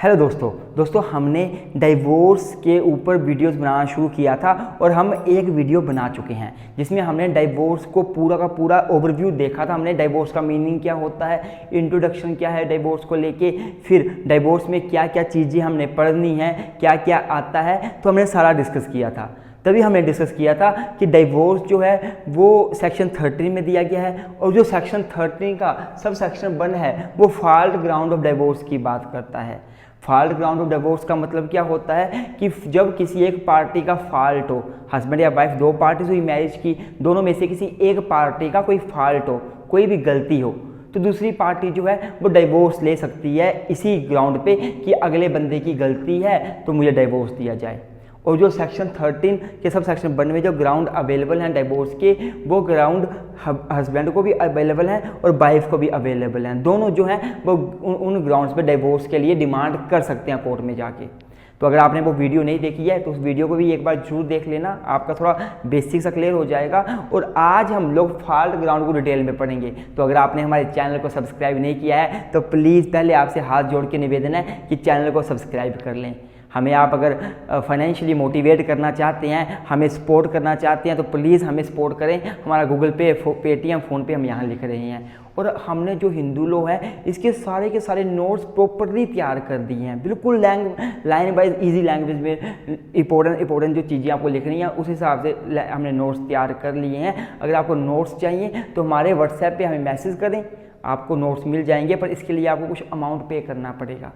Hello दोस्तों हमने divorce के ऊपर वीडियोस बनाना शुरू किया था और हम एक वीडियो बना चुके हैं जिसमें हमने डाइवोर्स को पूरा का पूरा ओवरव्यू देखा था। हमने डाइवोर्स का मीनिंग क्या होता है, इंट्रोडक्शन क्या है डाइवोर्स को लेके, फिर डाइवोर्स में क्या क्या चीज़ें हमने पढ़नी है, क्या क्या आता है, तो हमने सारा डिस्कस किया था। तभी हमने डिस्कस किया था कि डाइवोर्स जो है वो सेक्शन 13 में दिया गया है और जो सेक्शन 13 का सब सेक्शन 1 है वो फॉल्ट ग्राउंड ऑफ डाइवोर्स की बात करता है। फॉल्ट ग्राउंड ऑफ डिवोर्स का मतलब क्या होता है कि जब किसी एक पार्टी का फॉल्ट हो, हस्बैंड या वाइफ दो पार्टीज हुई मैरिज की, दोनों में से किसी एक पार्टी का कोई फॉल्ट हो, कोई भी गलती हो, तो दूसरी पार्टी जो है वो डाइवोर्स ले सकती है इसी ग्राउंड पे कि अगले बंदे की गलती है तो मुझे डाइवोर्स दिया जाए। और जो सेक्शन 13 के सब सेक्शन 1 में जो ग्राउंड अवेलेबल हैं डाइवोर्स के, वो ग्राउंड हस्बैंड को भी अवेलेबल हैं और वाइफ को भी अवेलेबल हैं। दोनों जो हैं वो उन ग्राउंड्स पे डाइवोर्स के लिए डिमांड कर सकते हैं कोर्ट में जाके। तो अगर आपने वो वीडियो नहीं देखी है तो उस वीडियो को भी एक बार जरूर देख लेना, आपका थोड़ा बेसिक सा क्लियर हो जाएगा। और आज हम लोग फॉल्ट ग्राउंड को डिटेल में पढ़ेंगे। तो अगर आपने हमारे चैनल को सब्सक्राइब नहीं किया है तो प्लीज़ पहले आपसे हाथ जोड़ के निवेदन है कि चैनल को सब्सक्राइब कर लें। हमें आप अगर फाइनेंशियली मोटिवेट करना चाहते हैं, हमें सपोर्ट करना चाहते हैं तो प्लीज़ हमें सपोर्ट करें। हमारा गूगल पे, पेटीएम, फ़ोनपे हम यहाँ लिख रहे हैं। और हमने जो हिंदू लॉ है इसके सारे के सारे नोट्स प्रॉपरली तैयार कर दिए हैं, बिल्कुल लाइन वाइज ईजी लैंग्वेज में इंपॉर्टेंट जो चीज़ें आपको लिखनी है उस हिसाब से हमने नोट्स तैयार कर लिए हैं। अगर आपको नोट्स चाहिए तो हमारे व्हाट्सएप पे हमें मैसेज करें, आपको नोट्स मिल जाएंगे, पर इसके लिए आपको कुछ अमाउंट पे करना पड़ेगा।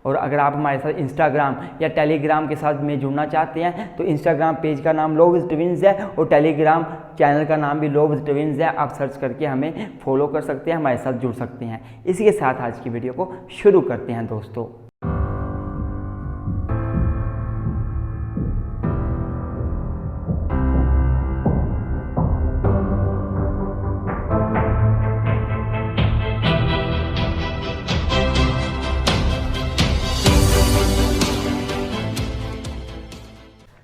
और अगर आप हमारे साथ इंस्टाग्राम या टेलीग्राम के साथ में जुड़ना चाहते हैं तो इंस्टाग्राम पेज का नाम लॉ विद ट्विंस है और टेलीग्राम चैनल का नाम भी लॉ विद ट्विंस है। आप सर्च करके हमें फॉलो कर सकते हैं, हमारे साथ जुड़ सकते हैं। इसी के साथ आज की वीडियो को शुरू करते हैं दोस्तों।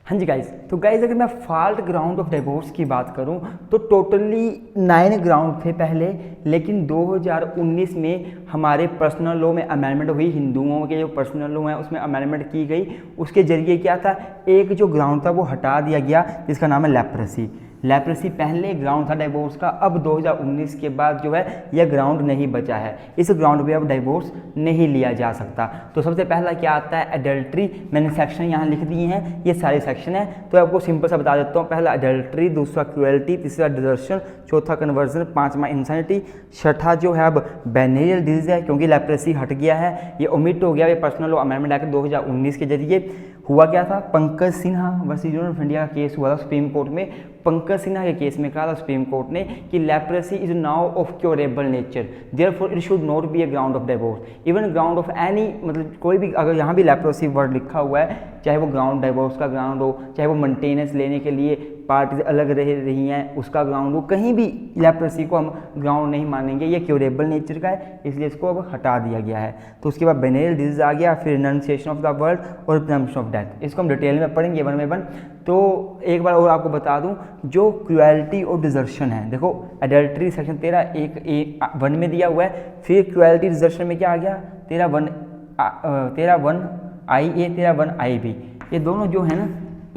हाँ जी गाइज, तो गाइज अगर मैं फॉल्ट ग्राउंड ऑफ डिवोर्स की बात करूं तो टोटली 9 ग्राउंड थे पहले, लेकिन 2019 में हमारे पर्सनल लॉ में अमेंडमेंट हुई। हिंदुओं के जो पर्सनल लॉ है उसमें अमेंडमेंट की गई। उसके जरिए क्या था, एक जो ग्राउंड था वो हटा दिया गया जिसका नाम है लेप्रेसी। लेप्रेसी पहले ग्राउंड था डिवोर्स का, अब 2019 के बाद जो है यह ग्राउंड नहीं बचा है। इस ग्राउंड पे अब डिवोर्स नहीं लिया जा सकता। तो सबसे पहला क्या आता है, एडल्ट्री। मैंने सेक्शन यहाँ लिख दिए हैं, ये सारे सेक्शन हैं तो आपको सिंपल सा बता देता हूँ। पहला एडल्ट्री, दूसरा क्रुएल्टी, तीसरा डिजर्शन, चौथा कन्वर्जन, पांचवा इंसैनिटी, छठा जो है अब वेनेरियल डिजीज है क्योंकि लेप्रेसी हट गया है, ये ओमिट हो गया। ये पर्सनल लॉ अमेंडमेंट एक्ट 2019 के जरिए हुआ क्या था, Pankaj Sinha versus union of India का केस हुआ था सुप्रीम कोर्ट में। पंकज सिन्हा के केस में कहा था सुप्रीम कोर्ट ने कि leprosy is now of curable nature, therefore it should not be A ground of divorce. Even ground of any, मतलब कोई भी, अगर यहाँ भी लेप्रेसी वर्ड लिखा हुआ है, चाहे वो ग्राउंड डिवोर्स का ग्राउंड हो, चाहे वो मेंटेनेंस लेने के लिए पार्टीज अलग रह रही हैं उसका ग्राउंड हो, कहीं भी लेप्रेसी को हम ग्राउंड नहीं मानेंगे। ये क्योरेबल नेचर का है इसलिए इसको अब हटा दिया गया है। तो उसके बाद वेनेरियल डिजीज आ गया, फिर रिनंसिएशन ऑफ द वर्ड और प्रिजम्पशन ऑफ डेथ। इसको हम डिटेल में पढ़ेंगे वन बाय वन। तो एक बार और आपको बता दूं, जो क्रुएल्टी और डिजर्शन है, देखो एडल्ट्री सेक्शन 13(1) में दिया हुआ है, फिर क्रुएल्टी डिजर्शन में क्या आ गया, 13(1)(i)(a), 13(1)(i)(b). ये दोनों जो है ना,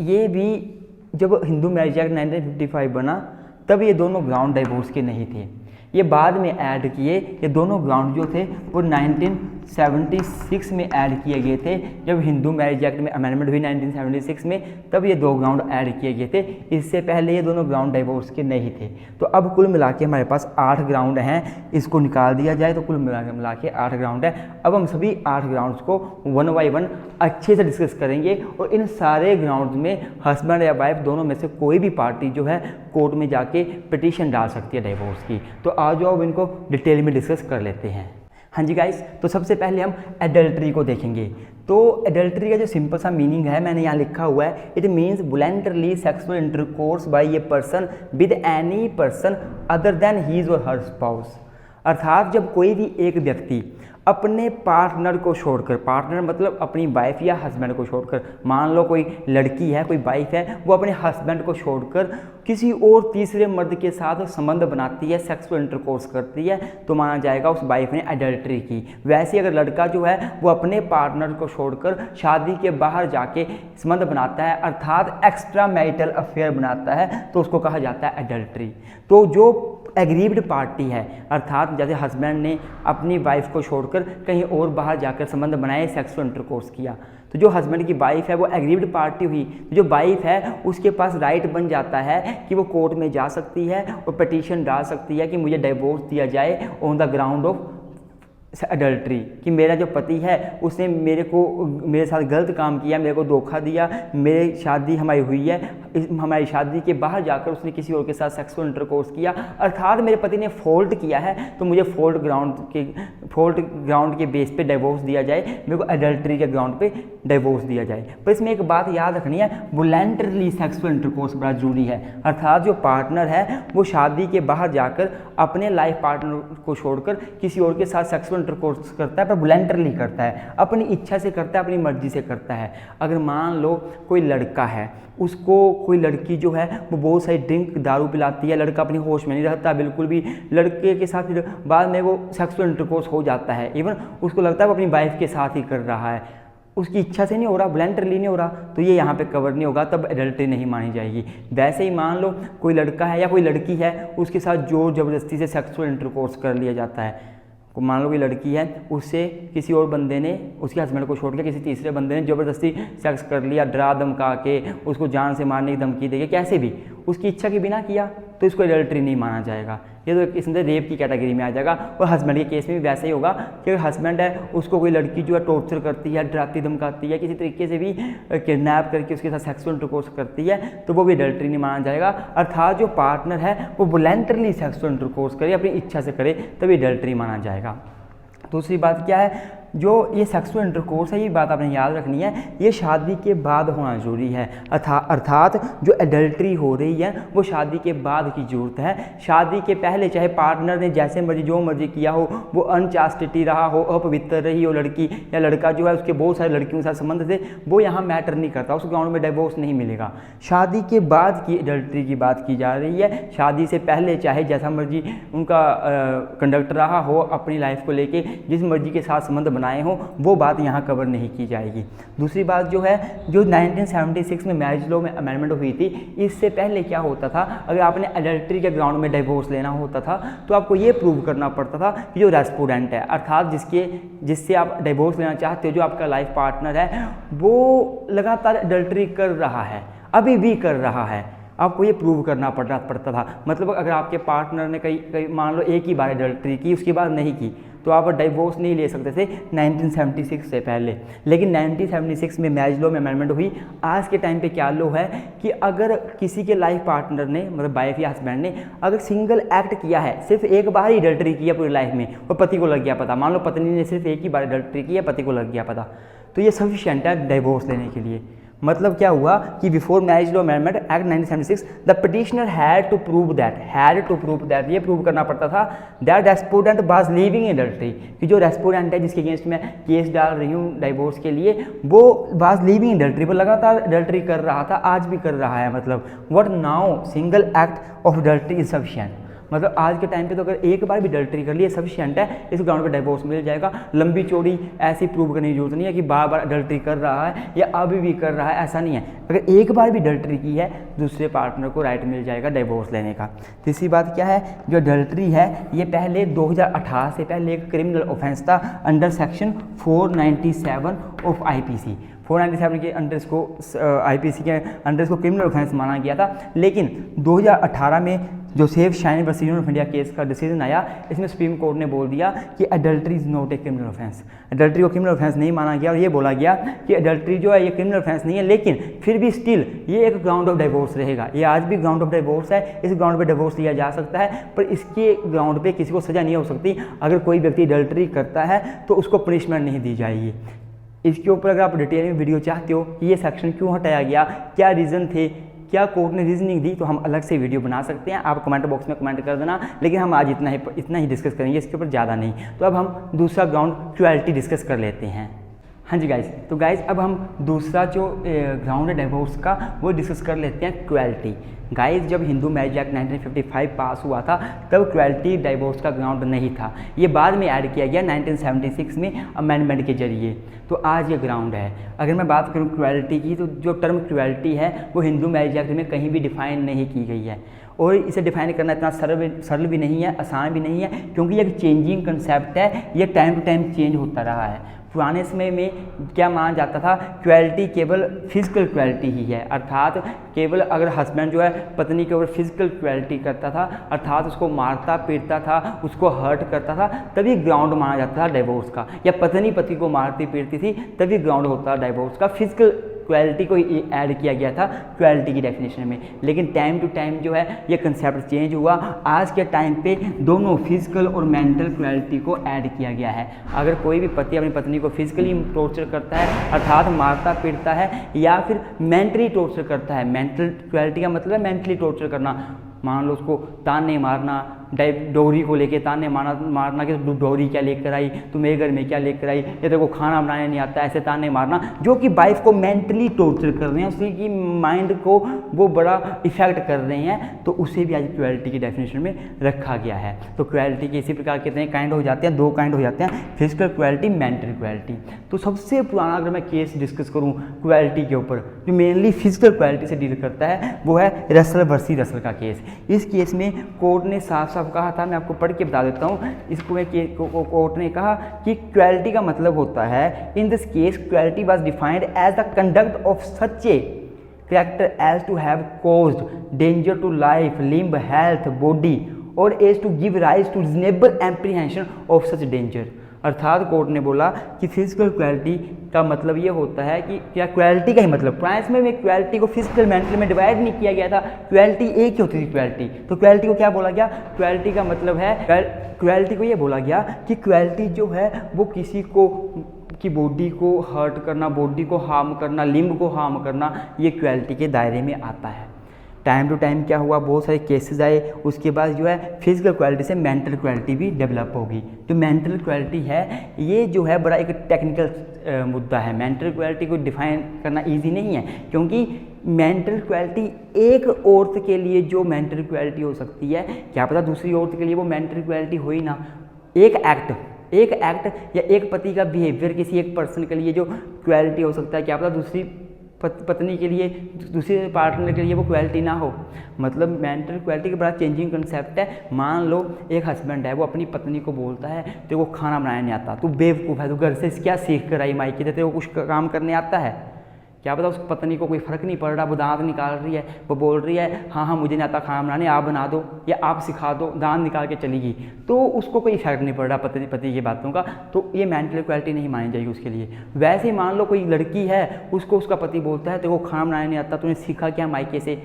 ये भी जब हिंदू मैरिज एक्ट 1955 बना तब ये दोनों ग्राउंड डिवोर्स के नहीं थे, ये बाद में ऐड किए। ये दोनों ग्राउंड जो थे वो 1976 में ऐड किए गए थे। जब हिंदू मैरिज एक्ट में अमेंडमेंट हुई 1976 में, तब ये दो ग्राउंड ऐड किए गए थे। इससे पहले ये दोनों ग्राउंड डिवोर्स के नहीं थे। तो अब कुल मिला के हमारे पास 8 ग्राउंड हैं। इसको निकाल दिया जाए तो कुल मिला के 8 ग्राउंड है। अब हम सभी 8 ग्राउंड्स को वन बाय वन अच्छे से डिस्कस करेंगे और इन सारे ग्राउंड्स में हस्बैंड या वाइफ दोनों में से कोई भी पार्टी जो है कोर्ट में जाके पिटीशन डाल सकती है डिवोर्स की। तो आज अब इनको डिटेल में डिस्कस कर लेते हैं। हाँ जी गाइस, तो सबसे पहले हम एडल्ट्री को देखेंगे। तो एडल्ट्री का जो सिंपल सा मीनिंग है मैंने यहाँ लिखा हुआ है, it means voluntarily sexual intercourse by a person with any person other than his or her spouse. अर्थात जब कोई भी एक व्यक्ति अपने पार्टनर को छोड़कर, पार्टनर मतलब अपनी वाइफ या हस्बैंड को छोड़कर, मान लो कोई लड़की है, कोई वाइफ है, वो अपने हस्बैंड को छोड़कर किसी और तीसरे मर्द के साथ संबंध बनाती है, सेक्सुअल इंटरकोर्स करती है, तो माना जाएगा उस वाइफ ने एडल्ट्री की। वैसे ही अगर लड़का जो है वो अपने पार्टनर को छोड़कर शादी के बाहर जाके संबंध बनाता है, अर्थात एक्स्ट्रा मैरिटल अफेयर बनाता है, तो उसको कहा जाता है एडल्ट्री। तो जो एग्रीव्ड पार्टी है, अर्थात जैसे हस्बैंड ने अपनी वाइफ को छोड़कर कहीं और बाहर जाकर संबंध बनाए, सेक्सुअल इंटरकोर्स किया, तो जो हस्बैंड की वाइफ है वो एग्रीव्ड पार्टी हुई। जो वाइफ है उसके पास राइट बन जाता है कि वो कोर्ट में जा सकती है और पिटीशन डाल सकती है कि मुझे डिवोर्स दिया जाए on the ground of adultery, कि मेरा जो पति है उसने मेरे साथ गलत काम किया, मेरे को धोखा दिया, मेरी शादी हमारी हुई है, हमारी शादी के बाहर जाकर उसने किसी और के साथ सेक्सुअल इंटरकोर्स किया, अर्थात मेरे पति ने फॉल्ट किया है, तो मुझे फॉल्ट ग्राउंड के बेस पे डिवोर्स दिया जाए, मेरे को एडल्ट्री के ग्राउंड पे डिवोर्स दिया जाए। पर इसमें एक बात याद रखनी है, वॉलंटरली सेक्सुअल इंटरकोर्स बड़ा जरूरी है, अर्थात जो पार्टनर है वो शादी के बाहर जाकर अपने लाइफ पार्टनर को छोड़कर किसी और के साथ सेक्सुअल इंटरकोर्स करता है, पर वॉलंटरली करता है, अपनी इच्छा से करता है, अपनी मर्जी से करता है। अगर मान लो कोई लड़का है, उसको कोई लड़की जो है वो बहुत सारी ड्रिंक दारू पिलाती है, लड़का अपनी होश में नहीं रहता बिल्कुल भी, लड़के के साथ फिर बाद में वो सेक्सुअल इंटरकोर्स हो जाता है, इवन उसको लगता है वो अपनी वाइफ के साथ ही कर रहा है, उसकी इच्छा से नहीं हो रहा, वॉलंटरली नहीं हो रहा, तो ये यहाँ पे कवर नहीं होगा, तब एडल्ट्री नहीं मानी जाएगी। वैसे ही मान लो कोई लड़का है या कोई लड़की है, उसके साथ जोर ज़बरदस्ती से सेक्सुअल इंटरकोर्स कर लिया जाता है, मान लो कोई लड़की है, उससे किसी और बंदे ने, उसके हस्बैंड को छोड़ के किसी तीसरे बंदे ने ज़बरदस्ती सेक्स कर लिया, डरा धमका के उसको जान से मारने की धमकी देके, कैसे भी उसकी इच्छा के बिना किया, तो इसको एडल्ट्री नहीं माना जाएगा, ये तो इसमें रेप की कैटेगरी में आ जाएगा। और हस्बैंड के केस में भी वैसे ही होगा कि अगर हस्बैंड है, उसको कोई लड़की जो है टॉर्चर करती है, डराती धमकाती है, किसी तरीके से भी किडनैप करके उसके साथ सेक्सुअल इंटरकोर्स करती है, तो वो भी एडल्ट्री नहीं माना जाएगा। अर्थात जो पार्टनर है वो वॉलंटरली सेक्सुअल इंटरकोर्स करे, अपनी इच्छा से करे, तभी एडल्ट्री माना जाएगा। दूसरी बात क्या है, जो ये सेक्सुअल इंटरकोर्स है, ये बात आपने याद रखनी है, ये शादी के बाद होना जरूरी है, अर्थात जो एडल्ट्री हो रही है वो शादी के बाद की जरूरत है। शादी के पहले चाहे पार्टनर ने जैसे मर्जी जो मर्जी किया हो, वो अनचास्टिटी रहा हो, अपवित्र रही हो लड़की या लड़का जो है, उसके बहुत सारे लड़कियों के साथ संबंध थे, वो यहाँ मैटर नहीं करता, उस ग्राउंड में डिवोर्स नहीं मिलेगा। शादी के बाद की एडल्ट्री की बात की जा रही है, शादी से पहले चाहे जैसा मर्जी उनका कंडक्ट रहा हो, अपनी लाइफ को लेके जिस मर्जी के साथ संबंध बनाए हों, वो बात यहाँ कवर नहीं की जाएगी। दूसरी बात जो है, जो 1976 में मैरिज लॉ में अमेंडमेंट हुई थी, इससे पहले क्या होता था, अगर आपने एडल्ट्री के ग्राउंड में डिवोर्स लेना होता था तो आपको ये प्रूव करना पड़ता था कि जो रेस्पोडेंट है, अर्थात जिससे आप डिवोर्स लेना चाहते हो, जो आपका लाइफ पार्टनर है, वो लगातार एडल्ट्री कर रहा है, अभी भी कर रहा है, आपको ये प्रूव करना पड़ता था। मतलब अगर आपके पार्टनर ने कई मान लो एक ही बार एडल्ट्री की, उसके बाद नहीं की, तो आप डिवोर्स नहीं ले सकते थे 1976 से पहले। लेकिन 1976 में मैरिज लॉ में अमेंडमेंट हुई। आज के टाइम पे क्या लॉ है कि अगर किसी के लाइफ पार्टनर ने, मतलब वाइफ या हस्बैंड ने, अगर सिंगल एक्ट किया है, सिर्फ एक बार ही एडल्ट्री किया पूरी लाइफ में, और पति को लग गया पता, मान लो पत्नी ने सिर्फ एक ही बार एडल्ट्री किया, पति को लग गया पता, तो ये सफिशिएंट है डिवोर्स लेने के लिए। मतलब क्या हुआ कि before marriage law amendment act 1976 the petitioner had to prove that, ये प्रूव करना पड़ता था that respondent was living in adultery, कि जो रेस्पोडेंट है जिसके अगेंस्ट मैं केस डाल रही हूँ डिवोर्स के लिए, वो वाज लिविंग इन एडल्ट्री, पर लगातार एडल्ट्री कर रहा था, आज भी कर रहा है। मतलब what now single act of adultery is sufficient, मतलब आज के टाइम पे तो अगर एक बार भी एडल्ट्री कर लिए सफिशिएंट है, इस ग्राउंड पे डिवोर्स मिल जाएगा। लंबी चौड़ी ऐसी प्रूव करने की जरूरत नहीं है कि बार बार एडल्ट्री कर रहा है या अभी भी कर रहा है, ऐसा नहीं है। अगर एक बार भी एडल्ट्री की है, दूसरे पार्टनर को राइट मिल जाएगा डिवोर्स लेने का। तीसरी बात क्या है, जो एडल्ट्री है ये पहले 2018 से पहले एक क्रिमिनल ऑफेंस था अंडर सेक्शन 497 ऑफ IPC। 497 के अंडर इसको IPC के अंडर इसको क्रिमिनल ऑफेंस माना गया था। लेकिन 2018 में जो safe shine versus union of India case का डिसीजन आया, इसमें सुप्रीम कोर्ट ने बोल दिया कि adultery is not a criminal offence, adultery को क्रिमिनल ऑफेंस नहीं माना गया, और ये बोला गया कि एडल्ट्री जो है ये क्रिमिनल ऑफेंस नहीं है, लेकिन फिर भी स्टिल ये एक ग्राउंड ऑफ डिवोर्स रहेगा। ये आज भी ग्राउंड ऑफ डिवोर्स है, इस ग्राउंड पे डिवोर्स लिया जा सकता है, पर इसके ग्राउंड पे किसी को सजा नहीं हो सकती। अगर कोई व्यक्ति एडल्ट्री करता है तो उसको पनिशमेंट नहीं दी जाएगी। इसके ऊपर अगर आप डिटेल में वीडियो चाहते हो कि ये सेक्शन क्यों हटाया गया, क्या रीज़न थे, क्या कोर्ट ने रीजनिंग दी तो हम अलग से वीडियो बना सकते हैं, आप कमेंट बॉक्स में कमेंट कर देना, लेकिन हम आज इतना ही डिस्कस करेंगे, इसके ऊपर ज़्यादा नहीं। तो अब हम दूसरा ग्राउंड क्रुएल्टी डिस्कस कर लेते हैं। हाँ जी गाइज, तो गाइज अब हम दूसरा जो ग्राउंड है डिवोर्स का वो डिस्कस कर लेते हैं, क्रुएल्टी। गाइज जब हिंदू मैरिज एक्ट 1955 पास हुआ था तब क्रुएल्टी डिवोर्स का ग्राउंड नहीं था, ये बाद में ऐड किया गया 1976 में अमेंडमेंट के जरिए। तो आज ये ग्राउंड है। अगर मैं बात करूँ क्रुएल्टी की, तो जो टर्म क्रुएल्टी है वो हिंदू मैरिज एक्ट में कहीं भी डिफाइन नहीं की गई है, और इसे डिफाइन करना इतना सरल भी नहीं है, आसान भी नहीं है, क्योंकि ये एक चेंजिंग कंसेप्ट है, ये टाइम टू टाइम चेंज होता रहा है। पुराने समय में क्या माना जाता था, क्रुएल्टी केवल फिजिकल क्रुएल्टी ही है, अर्थात केवल अगर हस्बैंड जो है पत्नी के ऊपर फिजिकल क्रुएल्टी करता था, अर्थात उसको मारता पीटता था, उसको हर्ट करता था, तभी ग्राउंड माना जाता था डिवोर्स का, या पत्नी पति को मारती पीटती थी तभी ग्राउंड होता था डिवोर्स का। फिजिकल क्रुएल्टी को ऐड किया गया था क्रुएल्टी की डेफिनेशन में, लेकिन टाइम टू टाइम जो है ये कंसेप्ट चेंज हुआ। आज के टाइम पे दोनों फिजिकल और मेंटल क्रुएल्टी को ऐड किया गया है। अगर कोई भी पति अपनी पत्नी को फिजिकली टॉर्चर करता है, अर्थात मारता पीटता है, या फिर मेंटली टॉर्चर करता है, मेंटल क्रुएल्टी का मतलब है मेंटली टॉर्चर करना, मान लो उसको ताने मारना, डोरी को लेके ताने मारना कि तू डोरी क्या लेकर आई, तू मेरे घर में क्या लेकर आई, या तेरे को खाना बनाने नहीं आता, ऐसे ताने मारना, जो कि वाइफ को मेंटली टॉर्चर कर रहे हैं, उसकी माइंड को वो बड़ा इफेक्ट कर रहे हैं, तो उसे भी आज क्रुएल्टी की डेफिनेशन में रखा गया है। तो क्रुएल्टी के इसी प्रकार कितने काइंड हो जाते हैं, 2 काइंड हो जाते हैं, फिजिकल क्रुएल्टी, मेंटल क्रुएल्टी। तो सबसे पुराना अगर मैं केस डिस्कस करूँ क्रुएल्टी के ऊपर, जो मेनली फिजिकल क्रुएल्टी से डील करता है, वो है रसल वर्सेस रसल का केस। इस केस में कोर्ट ने साफ कहा था, मैं आपको पढ़ के बता देता हूँ इसको। कोर्ट ने कहा कि क्रुएल्टी का मतलब होता है, in this case cruelty was defined as the conduct of such a character as to have caused danger to life, limb, health, body, और as to give rise to reasonable apprehension of such danger. अर्थात court ने बोला कि physical cruelty का मतलब ये होता है कि क्या क्रुएल्टी का ही मतलब, पुराने समय में क्रुएल्टी को फिजिकल मेंटल में डिवाइड नहीं किया गया था, क्रुएल्टी एक ही होती थी क्रुएल्टी। तो क्रुएल्टी को क्या बोला गया, क्रुएल्टी का मतलब है, क्रुएल्टी को ये बोला गया कि क्रुएल्टी जो है वो किसी को की बॉडी को हर्ट करना, बॉडी को हार्म करना, लिम्ब को हार्म करना, ये क्रुएल्टी के दायरे में आता है। टाइम टू टाइम क्या हुआ, बहुत सारे केसेस आए, उसके बाद जो है फिजिकल क्रुएल्टी से मेंटल क्रुएल्टी भी डेवलप होगी। तो मेंटल क्रुएल्टी है, ये जो है बड़ा एक टेक्निकल मुद्दा है। मेंटल क्रुएल्टी को डिफाइन करना इजी नहीं है, क्योंकि मेंटल क्रुएल्टी एक औरत के लिए जो मेंटल क्रुएल्टी हो सकती है, क्या पता दूसरी औरत के लिए वो मेंटल क्रुएल्टी हो ही ना। एक एक्ट या एक पति का बिहेवियर किसी एक पर्सन के लिए जो क्रुएल्टी हो सकता है, क्या पता दूसरी पत्नी के लिए, दूसरे पार्टनर के लिए वो क्रुएल्टी ना हो। मतलब मेंटल क्रुएल्टी का बड़ा चेंजिंग कंसेप्ट है। मान लो एक हस्बैंड है, वो अपनी पत्नी को बोलता है तेरे को खाना बनाने नहीं आता, तू बेवकूफ़ है, तू घर से क्या सीख कर आई मायके से, तेरे को कुछ काम करने आता है, क्या पता उस पत्नी को कोई फ़र्क नहीं पड़ रहा, वो दांत निकाल रही है, वो बोल रही है हाँ मुझे नहीं आता खाना बनाने, आप बना दो या आप सिखा दो, दांत निकाल के चलेगी, तो उसको कोई इफेक्ट नहीं पड़ रहा पति की बातों का, तो ये मेंटल क्रुएल्टी नहीं मानी जाएगी उसके लिए। वैसे ही मान लो कोई लड़की है, उसको उसका पति बोलता है तेरे को खाना बनाने नहीं आता, तूने सीखा क्या मायके से,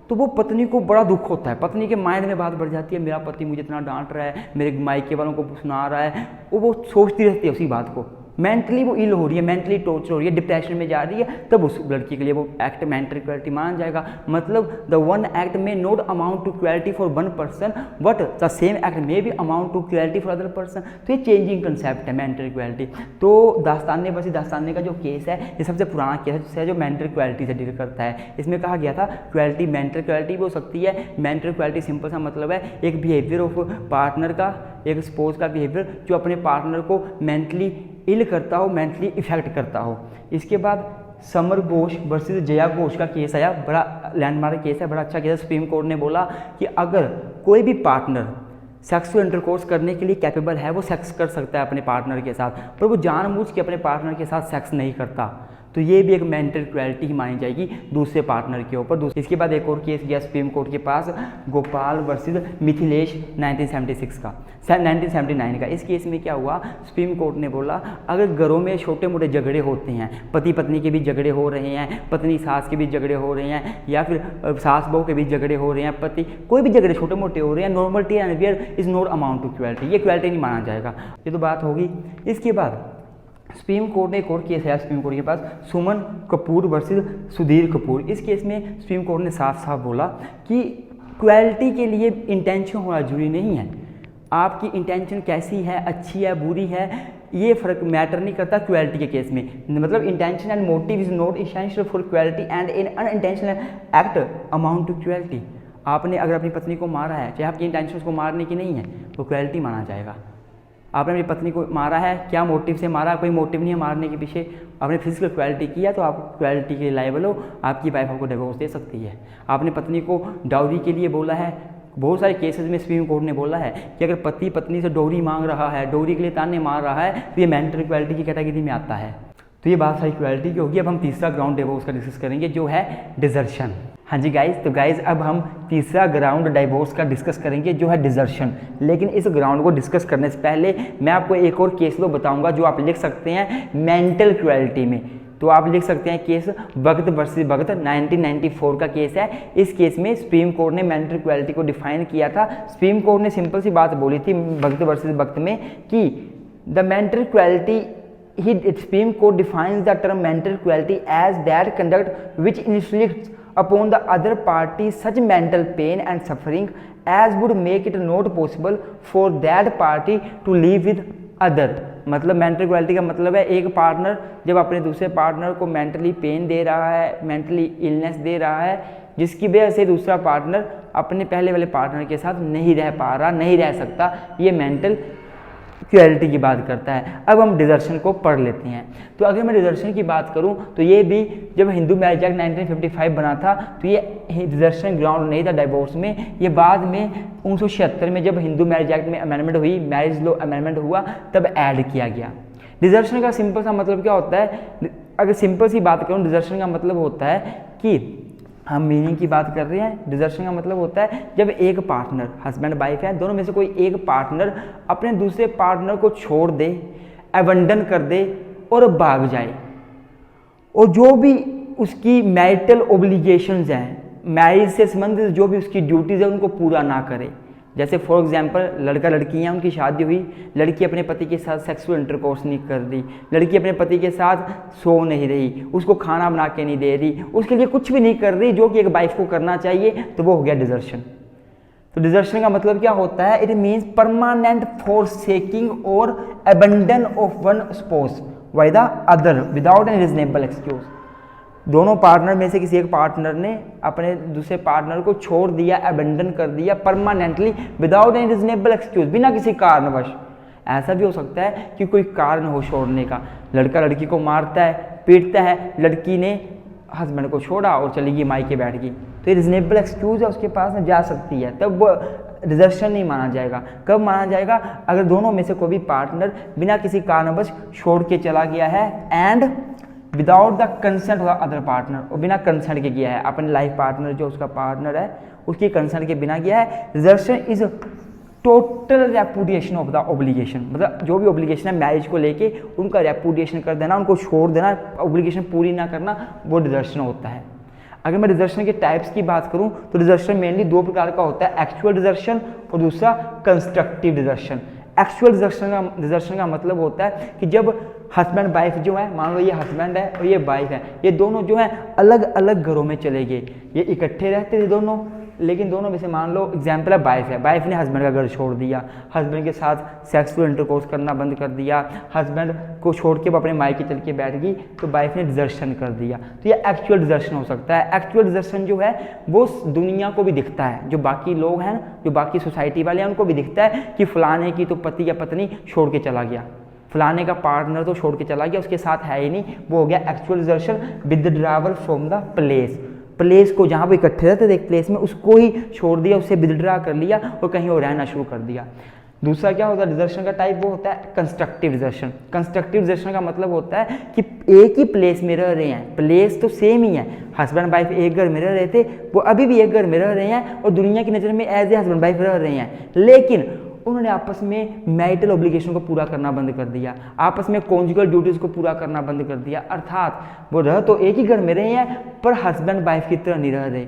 तो वो पत्नी को बड़ा दुख होता है, पत्नी के माइंड में बात बढ़ जाती है, मेरा पति मुझे इतना डांट रहा है, मेरे मायके वालों को सुना रहा है, वो सोचती रहती है उसी बात को, मेंटली वो इल हो रही है, मेंटली टॉर्चर हो रही है, डिप्रेशन में जा रही है, तब उस लड़की के लिए वो एक्ट मेंटल क्रुएल्टी माना जाएगा। मतलब द वन एक्ट में not amount to cruelty for one person, but the same act में भी amount to cruelty for other person. तो ये चेंजिंग कंसेप्ट है मेंटल क्रुएल्टी। तो दास्ताने वर्सेस दास्ताने का जो केस है, ये सबसे पुराना केस है जो मेंटल क्रुएल्टी से डील करता है। इसमें कहा गया था क्रुएल्टी मेंटल क्रुएल्टी भी हो सकती है। मेंटल क्रुएल्टी सिंपल सा मतलब है एक बिहेवियर ऑफ पार्टनर का, एक स्पोज का बिहेवियर जो अपने पार्टनर को मेंटली इल करता हो, मेंटली इफेक्ट करता हो। इसके बाद समर घोष वर्सेस जया घोष का केस आया, बड़ा लैंडमार्क केस है, बड़ा अच्छा केस है। सुप्रीम कोर्ट ने बोला कि अगर कोई भी पार्टनर सेक्सुअल इंटरकोर्स करने के लिए कैपेबल है, वो सेक्स कर सकता है अपने पार्टनर के साथ, पर वो जानबूझ के अपने पार्टनर के साथ सेक्स नहीं करता, तो ये भी एक मेंटल क्रुएल्टी ही मानी जाएगी दूसरे पार्टनर के ऊपर। इसके बाद एक और केस गया सुप्रीम कोर्ट के पास, गोपाल वर्सेस मिथिलेश 1979 का। इस केस में क्या हुआ, सुप्रीम कोर्ट ने बोला अगर घरों में छोटे मोटे झगड़े होते हैं, पति पत्नी के बीच झगड़े हो रहे हैं, पत्नी सास के बीच झगड़े हो रहे हैं, या फिर सास बहू के बीच झगड़े हो रहे हैं, पति कोई भी झगड़े छोटे मोटे हो रहे हैं, normality and where is not amount to cruelty, ये क्रुएल्टी नहीं माना जाएगा। ये तो बात होगी। इसके बाद सुप्रीम कोर्ट ने एक और केस है सुप्रीम कोर्ट के पास, सुमन कपूर वर्सेस सुधीर कपूर। इस केस में सुप्रीम कोर्ट ने साफ साफ बोला कि क्वालिटी के लिए इंटेंशन होना जरूरी नहीं है। आपकी इंटेंशन कैसी है, अच्छी है, बुरी है, ये फ़र्क मैटर नहीं करता क्वालिटी के केस में। मतलब intention and motive is not essential for quality and in unintentional act amount to quality. आपने अगर अपनी पत्नी को मारा है, चाहे आपकी इंटेंशन उसको मारने की नहीं है, तो क्वालिटी माना जाएगा। आपने अपनी पत्नी को मारा है, क्या मोटिव से मारा, कोई मोटिव नहीं है मारने के पीछे, आपने फिजिकल क्वालिटी किया तो आप क्वालिटी के लायबल हो, आपकी वाइफ आपको डिवोर्स दे सकती है। आपने पत्नी को डाउरी के लिए बोला है, बहुत सारे केसेस में सुप्रीम कोर्ट ने बोला है कि अगर पति पत्नी से डोरी मांग रहा है, डोरी के लिए ताने मार रहा है, तो ये मेंटल क्वालिटी की कैटेगरी में आता है। तो ये बात सारी क्वालिटी की होगी। अब हम तीसरा ग्राउंड डिवोर्स का डिस्कस करेंगे जो है डिजर्शन। हाँ जी गाइज, तो गाइज अब हम तीसरा ग्राउंड डिवोर्स का डिस्कस करेंगे जो है डिजर्शन। लेकिन इस ग्राउंड को डिस्कस करने से पहले मैं आपको एक और केस लो बताऊंगा जो आप लिख सकते हैं मेंटल क्वालिटी में। तो आप लिख सकते हैं केस भगत वर्सेस भगत, 1994 का केस है। इस केस में सुप्रीम कोर्ट ने मेंटल क्वालिटी को डिफाइन किया था। सुप्रीम कोर्ट ने सिंपल सी बात बोली थी भगत वर्सेस भगत में कि the mental quality Supreme Court defines the term mental quality as that conduct which inflicts upon the other party such mental pain and suffering as would make it not possible for that party to live with other। मतलब mental quality का मतलब है एक partner जब अपने दूसरे partner को mentally pen दे रहा है, मेंटली इलनेस दे रहा है, जिसकी वजह से दूसरा पार्टनर अपने पहले वाले पार्टनर के साथ नहीं रह पा रहा, नहीं रह सकता, ये मेंटल क्वालिटी की बात करता है। अब हम डिजर्शन को पढ़ लेते हैं। तो अगर मैं डिजर्शन की बात करूं तो ये भी जब हिंदू मैरिज एक्ट 1955 बना था तो ये डिजर्शन ग्राउंड नहीं था डिवोर्स में। ये बाद में 1976 में जब हिंदू मैरिज एक्ट में अमेंडमेंट हुई, मैरिज लॉ अमेंडमेंट हुआ, तब ऐड किया गया। डिजर्शन का सिंपल सा मतलब क्या होता है, अगर सिंपल सी बात करूँ, डिजर्शन का मतलब होता है कि हम मीनिंग की बात कर रहे हैं। डिजर्शन का मतलब होता है जब एक पार्टनर, हस्बैंड वाइफ है, दोनों में से कोई एक पार्टनर अपने दूसरे पार्टनर को छोड़ दे, अबंडन कर दे और भाग जाए, और जो भी उसकी मैरिटल ओब्लिगेशंस हैं, मैरिज से संबंधित जो भी उसकी ड्यूटीज़ है उनको पूरा ना करे। जैसे फॉर एग्जांपल लड़का लड़की हैं, उनकी शादी हुई, लड़की अपने पति के साथ सेक्सुअल इंटरकोर्स नहीं कर रही, लड़की अपने पति के साथ सो नहीं रही, उसको खाना बना के नहीं दे रही, उसके लिए कुछ भी नहीं कर रही जो कि एक वाइफ को करना चाहिए, तो वो हो गया डिजर्शन। तो डिजर्शन का मतलब क्या होता है, इट मीन्स परमानेंट फॉरसेकिंग और abandon of one spouse by the other without any reasonable excuse. दोनों पार्टनर में से किसी एक पार्टनर ने अपने दूसरे पार्टनर को छोड़ दिया, अबंडन कर दिया permanently without any reasonable excuse, बिना किसी कारणवश। ऐसा भी हो सकता है कि कोई कारण हो छोड़ने का, लड़का लड़की को मारता है, पीटता है, लड़की ने हस्बैंड को छोड़ा और चली गई मायके बैठ गई, तो ये रीजनेबल एक्सक्यूज है, उसके पास में जा सकती है, तब वो डिजर्शन नहीं माना जाएगा। कब माना जाएगा, अगर दोनों में से कोई भी पार्टनर बिना किसी कारणवश छोड़ के चला गया है and without the consent of the other partner, और बिना कंसेंट के किया है, अपने लाइफ पार्टनर जो उसका पार्टनर है उसकी कंसेंट के बिना किया है। Desertion is total repudiation of the obligation, मतलब जो भी ऑब्लिगेशन है मैरिज को लेके उनका रेपुडिएशन कर देना, उनको छोड़ देना, ऑब्लिगेशन पूरी ना करना, वो डिजर्शन होता है। अगर मैं डिजर्शन के टाइप्स की बात करूं तो डिजर्शन मेनली दो प्रकार का होता है, एक्चुअल डिजर्शन और दूसरा कंस्ट्रक्टिव डिजर्शन। एक्चुअल डिजर्शन का मतलब होता है कि जब हस्बैंड वाइफ जो है, मान लो ये हस्बैंड है और ये वाइफ है, ये दोनों जो है अलग अलग घरों में चले गए, ये इकट्ठे रहते थे दोनों, लेकिन दोनों में से मान लो एग्जाम्पल है वाइफ है, वाइफ ने हस्बैंड का घर छोड़ दिया, हस्बैंड के साथ सेक्सुअल इंटरकोर्स करना बंद कर दिया, हस्बैंड को छोड़ के वो अपने मायके चल के बैठ गई, तो वाइफ ने डिजर्शन कर दिया। तो ये एक्चुअल डिजर्शन हो सकता है। एक्चुअल डिजर्शन जो है वो दुनिया को भी दिखता है, जो बाकी लोग हैं, जो बाकी सोसाइटी वाले हैं, उनको भी दिखता है कि फलाने की तो पति या पत्नी छोड़ के चला गया, फलाने का पार्टनर तो छोड़ के चला गया, उसके साथ है ही नहीं, वो हो गया actual desertion. Withdrawal from the place को, जहाँ वो इकट्ठे रहते थे एक प्लेस में, उसको ही छोड़ दिया, उससे विदड्रा कर लिया और कहीं और रहना शुरू कर दिया। दूसरा क्या होता है डिजर्शन का टाइप, वो होता है कंस्ट्रक्टिव डिजर्शन। कंस्ट्रक्टिव डिजर्शन का मतलब होता है कि एक ही प्लेस में रह रहे हैं, प्लेस तो सेम ही है, हस्बैंड वाइफ एक घर में रह रहे थे, वो अभी भी एक घर में रह रहे हैं और दुनिया की नज़र में एज ए हस्बैंड वाइफ रह रहे हैं, लेकिन उन्होंने आपस में मैरिटल ऑब्लिगेशन को पूरा करना बंद कर दिया, आपस में कॉन्जुगल ड्यूटीज़ को पूरा करना बंद कर दिया। अर्थात वो रह तो एक ही घर में रहे हैं पर हस्बैंड वाइफ की तरह नहीं रह रहे,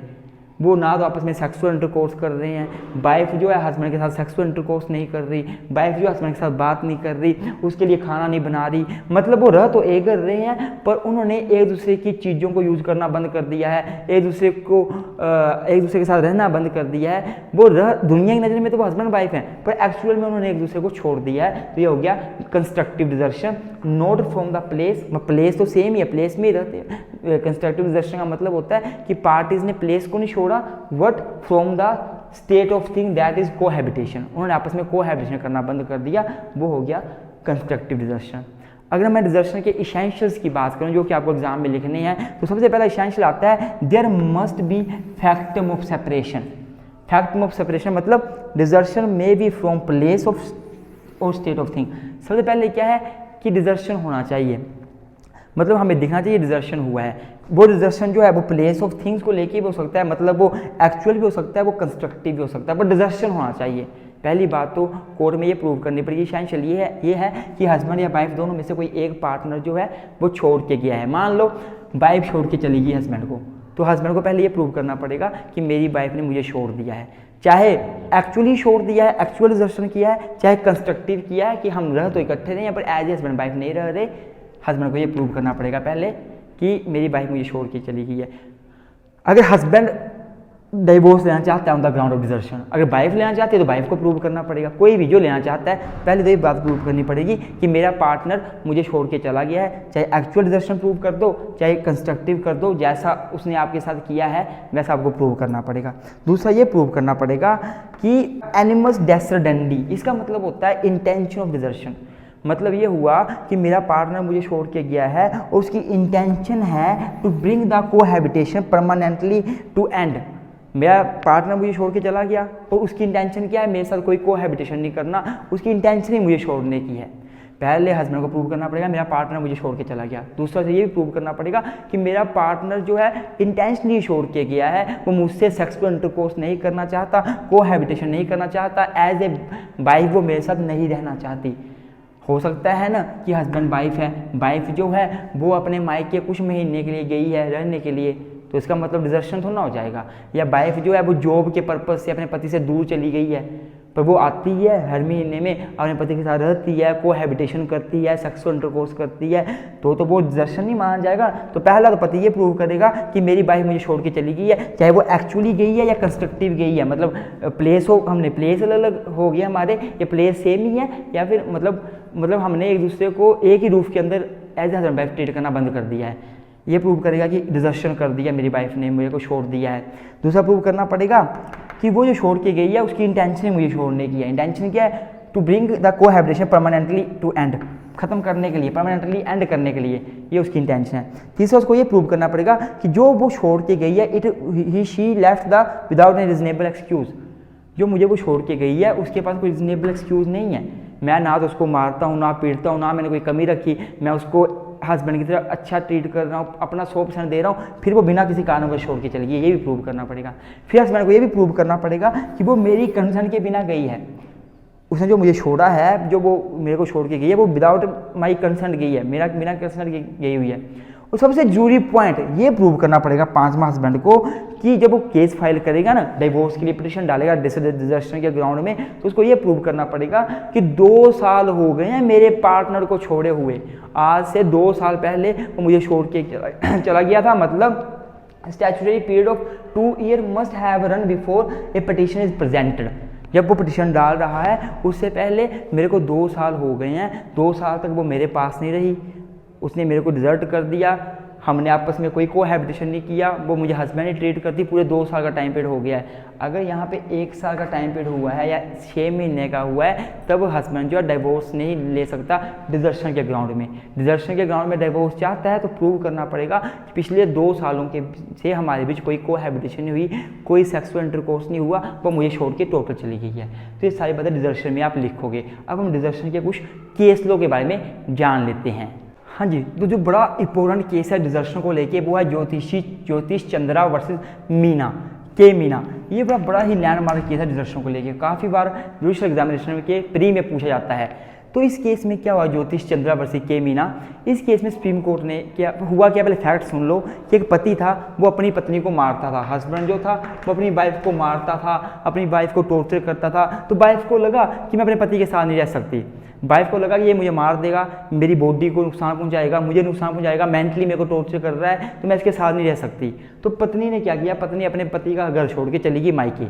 वो ना तो आपस में सेक्सुअल इंटरकोर्स कर रहे हैं, वाइफ जो है हस्बैंड के साथ सेक्सुअल इंटरकोर्स नहीं कर रही, वाइफ जो हस्बैंड के साथ बात नहीं कर रही, उसके लिए खाना नहीं बना रही, मतलब वो रह तो एक कर रहे हैं पर उन्होंने एक दूसरे की चीज़ों को यूज़ करना बंद कर दिया है, एक दूसरे के साथ रहना बंद कर दिया है। वो रह दुनिया की नज़र में तो वो हस्बैंड वाइफ हैं पर एक्चुअल में उन्होंने एक दूसरे को छोड़ दिया है। तो ये हो गया constructive desertion. Note from the place, place तो सेम ही है, प्लेस में ही रहते हैं। कंस्ट्रक्टिव डिजर्शन का मतलब होता है कि पार्टीज ने प्लेस को नहीं छोड़ा, but from the state of thing that is cohabitation, उन्होंने आपस में कोहैबिटेशन करना बंद कर दिया, वो हो गया कंस्ट्रक्टिव डिजर्शन। अगर मैं डिजर्शन के इसेंशियल्स की बात करूं जो कि आपको एग्जाम में लिखने हैं, तो सबसे पहला इसेंशियल आता है there must be factum of separation. Factum of separation मतलब desertion may be from place of और स्टेट ऑफ थिंग। सबसे पहले क्या है कि डिजर्शन होना चाहिए, मतलब हमें दिखना चाहिए डिजर्शन हुआ है। वो डिजर्शन जो है वो प्लेस ऑफ थिंग्स को लेके भी हो सकता है, मतलब वो एक्चुअल भी हो सकता है, वो कंस्ट्रक्टिव भी हो सकता है, पर डिजर्शन होना चाहिए। पहली बात तो कोर्ट में ये प्रूव करनी पड़ेगी, एसेंशियल ये है कि हस्बैंड या वाइफ दोनों में से कोई एक पार्टनर जो है वो छोड़ के गया है। मान लो वाइफ छोड़ के चली गई हस्बैंड को, तो हस्बैंड को पहले ये प्रूव करना पड़ेगा कि मेरी वाइफ ने मुझे छोड़ दिया है, चाहे एक्चुअली छोड़ दिया है, एक्चुअल डिजर्शन किया है, चाहे कंस्ट्रक्टिव किया है कि हम रह तो इकट्ठे रहे हैं पर एज ए हस्बैंड वाइफ नहीं रह रहे। हस्बैंड को ये प्रूव करना पड़ेगा पहले कि मेरी वाइफ मुझे छोड़ के चली गई है। अगर हस्बैंड डिवोर्स लेना चाहता है on the ground of desertion, अगर वाइफ लेना चाहती है तो वाइफ को प्रूव करना पड़ेगा। कोई भी जो लेना चाहता है पहले तो ये बात प्रूव करनी पड़ेगी कि मेरा पार्टनर मुझे छोड़ के चला गया है, चाहे एक्चुअल डिजर्शन प्रूव कर दो चाहे कंस्ट्रक्टिव कर दो, जैसा उसने आपके साथ किया है वैसा आपको प्रूव करना पड़ेगा। दूसरा ये प्रूव करना पड़ेगा कि एनिमस डेसरडेंडी, इसका मतलब होता है इंटेंशन ऑफ डिजर्शन। मतलब ये हुआ कि मेरा पार्टनर मुझे छोड़ के गया है और उसकी इंटेंशन है to bring the cohabitation permanently to end. मेरा पार्टनर मुझे छोड़ के चला गया और उसकी इंटेंशन क्या है, मेरे साथ कोई कोहैबिटेशन नहीं करना, उसकी इंटेंशन ही मुझे छोड़ने की है। पहले हस्बैंड को प्रूव करना पड़ेगा मेरा पार्टनर मुझे छोड़ के चला गया। दूसरा से ये भी प्रूव करना पड़ेगा कि मेरा पार्टनर जो है इंटेंशनली छोड़ के गया है, वो मुझसे सेक्सुअल इंटरकोर्स नहीं करना चाहता, कोहैबिटेशन नहीं करना चाहता, एज ए वाइफ वो मेरे साथ नहीं रहना चाहती। हो सकता है ना कि हस्बैंड वाइफ है, वाइफ जो है वो अपने मायके कुछ महीने के लिए गई है रहने के लिए, तो इसका मतलब डिजर्शन थोड़ा ना हो जाएगा। या वाइफ जो है वो जॉब के पर्पज़ से अपने पति से दूर चली गई है, पर वो आती है हर महीने में अपने पति के साथ रहती है, कोहैबिटेशन करती है, सेक्सुअल इंटरकोर्स करती है, तो वो डिजर्शन नहीं माना जाएगा। तो पहला तो पति ये प्रूव करेगा कि मेरी वाइफ मुझे छोड़ के चली गई है, चाहे वो एक्चुअली गई है या कंस्ट्रक्टिव गई है, मतलब प्लेस हो, हमने प्लेस अलग अलग हो गया हमारे, ये प्लेस सेम ही है, या फिर मतलब हमने एक दूसरे को एक ही रूफ के अंदर as a husband wife treat करना बंद कर दिया है। ये प्रूव करेगा कि डिजर्शन कर दिया, मेरी वाइफ ने मेरे को छोड़ दिया है। दूसरा प्रूव करना पड़ेगा कि वो जो छोड़ के गई है उसकी इंटेंशन मुझे छोड़ने की है। इंटेंशन क्या है, to bring the cohabitation permanently to end, खत्म करने के लिए, परमानेंटली एंड करने के लिए, ये उसकी इंटेंशन है। तीसरा उसको ये प्रूव करना पड़ेगा कि जो वो छोड़ के गई है it she left the without any reasonable excuse. जो मुझे वो छोड़ के गई है उसके पास कोई रीजनेबल एक्सक्यूज़ नहीं है। मैं ना तो उसको मारता हूँ, ना पीटता हूँ, ना मैंने कोई कमी रखी, मैं उसको हस्बैंड की तरह अच्छा ट्रीट कर रहा हूँ, अपना 100% दे रहा हूँ, फिर वो बिना किसी कारण को छोड़ के चली गई, ये भी प्रूव करना पड़ेगा। फिर हस्बैंड को ये भी प्रूव करना पड़ेगा कि वो मेरी कंसर्न के बिना गई है, उसने जो मुझे छोड़ा है, जो वो मेरे को छोड़ के गई है, वो विदाउट माई कंसर्न गई है, मेरा बिना कंसर्न गई हुई है। और सबसे जरूरी पॉइंट ये प्रूव करना पड़ेगा पांचवा हस्बैंड को कि जब वो केस फाइल करेगा ना, डिवोर्स के लिए पिटीशन डालेगा डिजर्शन के ग्राउंड में, तो उसको ये प्रूव करना पड़ेगा कि 2 साल हो गए हैं मेरे पार्टनर को छोड़े हुए, आज से 2 साल पहले वो मुझे छोड़ के चला गया था, मतलब statutory period of 2 year must have run before A petition is presented. जब वो पिटीशन डाल रहा है उससे पहले मेरे को 2 साल हो गए हैं, 2 साल तक वो मेरे पास नहीं रही, उसने मेरे को डिजर्ट कर दिया, हमने आपस में कोई कोहैबिटेशन नहीं किया, वो मुझे हस्बैंड ही ट्रीट करती, पूरे 2 साल का टाइम पीरियड हो गया है। अगर यहाँ पे 1 साल का टाइम पीरियड हुआ है या 6 महीने का हुआ है, तब हस्बैंड जो है डिवोर्स नहीं ले सकता डिजर्शन के ग्राउंड में। डिजर्शन के ग्राउंड में डिवोर्स चाहता है तो प्रूव करना पड़ेगा कि पिछले 2 सालों के से हमारे बीच कोई कोहैबिटेशन नहीं हुई, कोई सेक्सुअल इंटरकोर्स नहीं हुआ, वो मुझे छोड़ के टोटल चली गई है। तो ये सारी बातें डिजर्शन में आप लिखोगे। अब हम डिजर्शन के कुछ केस लॉ के बारे में जान लेते हैं। हाँ जी, तो जो बड़ा इंपॉर्टेंट केस है डिजर्शन को लेके वो है ज्योतिष चंद्रा वर्सेस मीना के मीना। ये बड़ा ही लैंडमार्क केस है डिजर्शन को लेके, काफ़ी बार जुडिशल एग्जामिनेशन के प्री में पूछा जाता है। तो इस केस में क्या हुआ, ज्योतिष चंद्रा वर्सेस के मीना, इस केस में सुप्रीम कोर्ट ने क्या हुआ, क्या पहले फैक्ट सुन लो कि एक पति था वो अपनी पत्नी को मारता था, हस्बैंड जो था वो अपनी वाइफ को मारता था, अपनी वाइफ को टॉर्चर करता था। तो वाइफ को लगा कि मैं अपने पति के साथ नहीं रह सकती, वाइफ को लगा कि ये मुझे मार देगा, मेरी बॉडी को नुकसान पहुंचाएगा, मुझे नुकसान पहुंचाएगा, मेंटली मेरे को टॉर्चर कर रहा है, तो मैं इसके साथ नहीं रह सकती। तो पत्नी ने क्या किया, पत्नी अपने पति का घर छोड़ के चली गई मायके।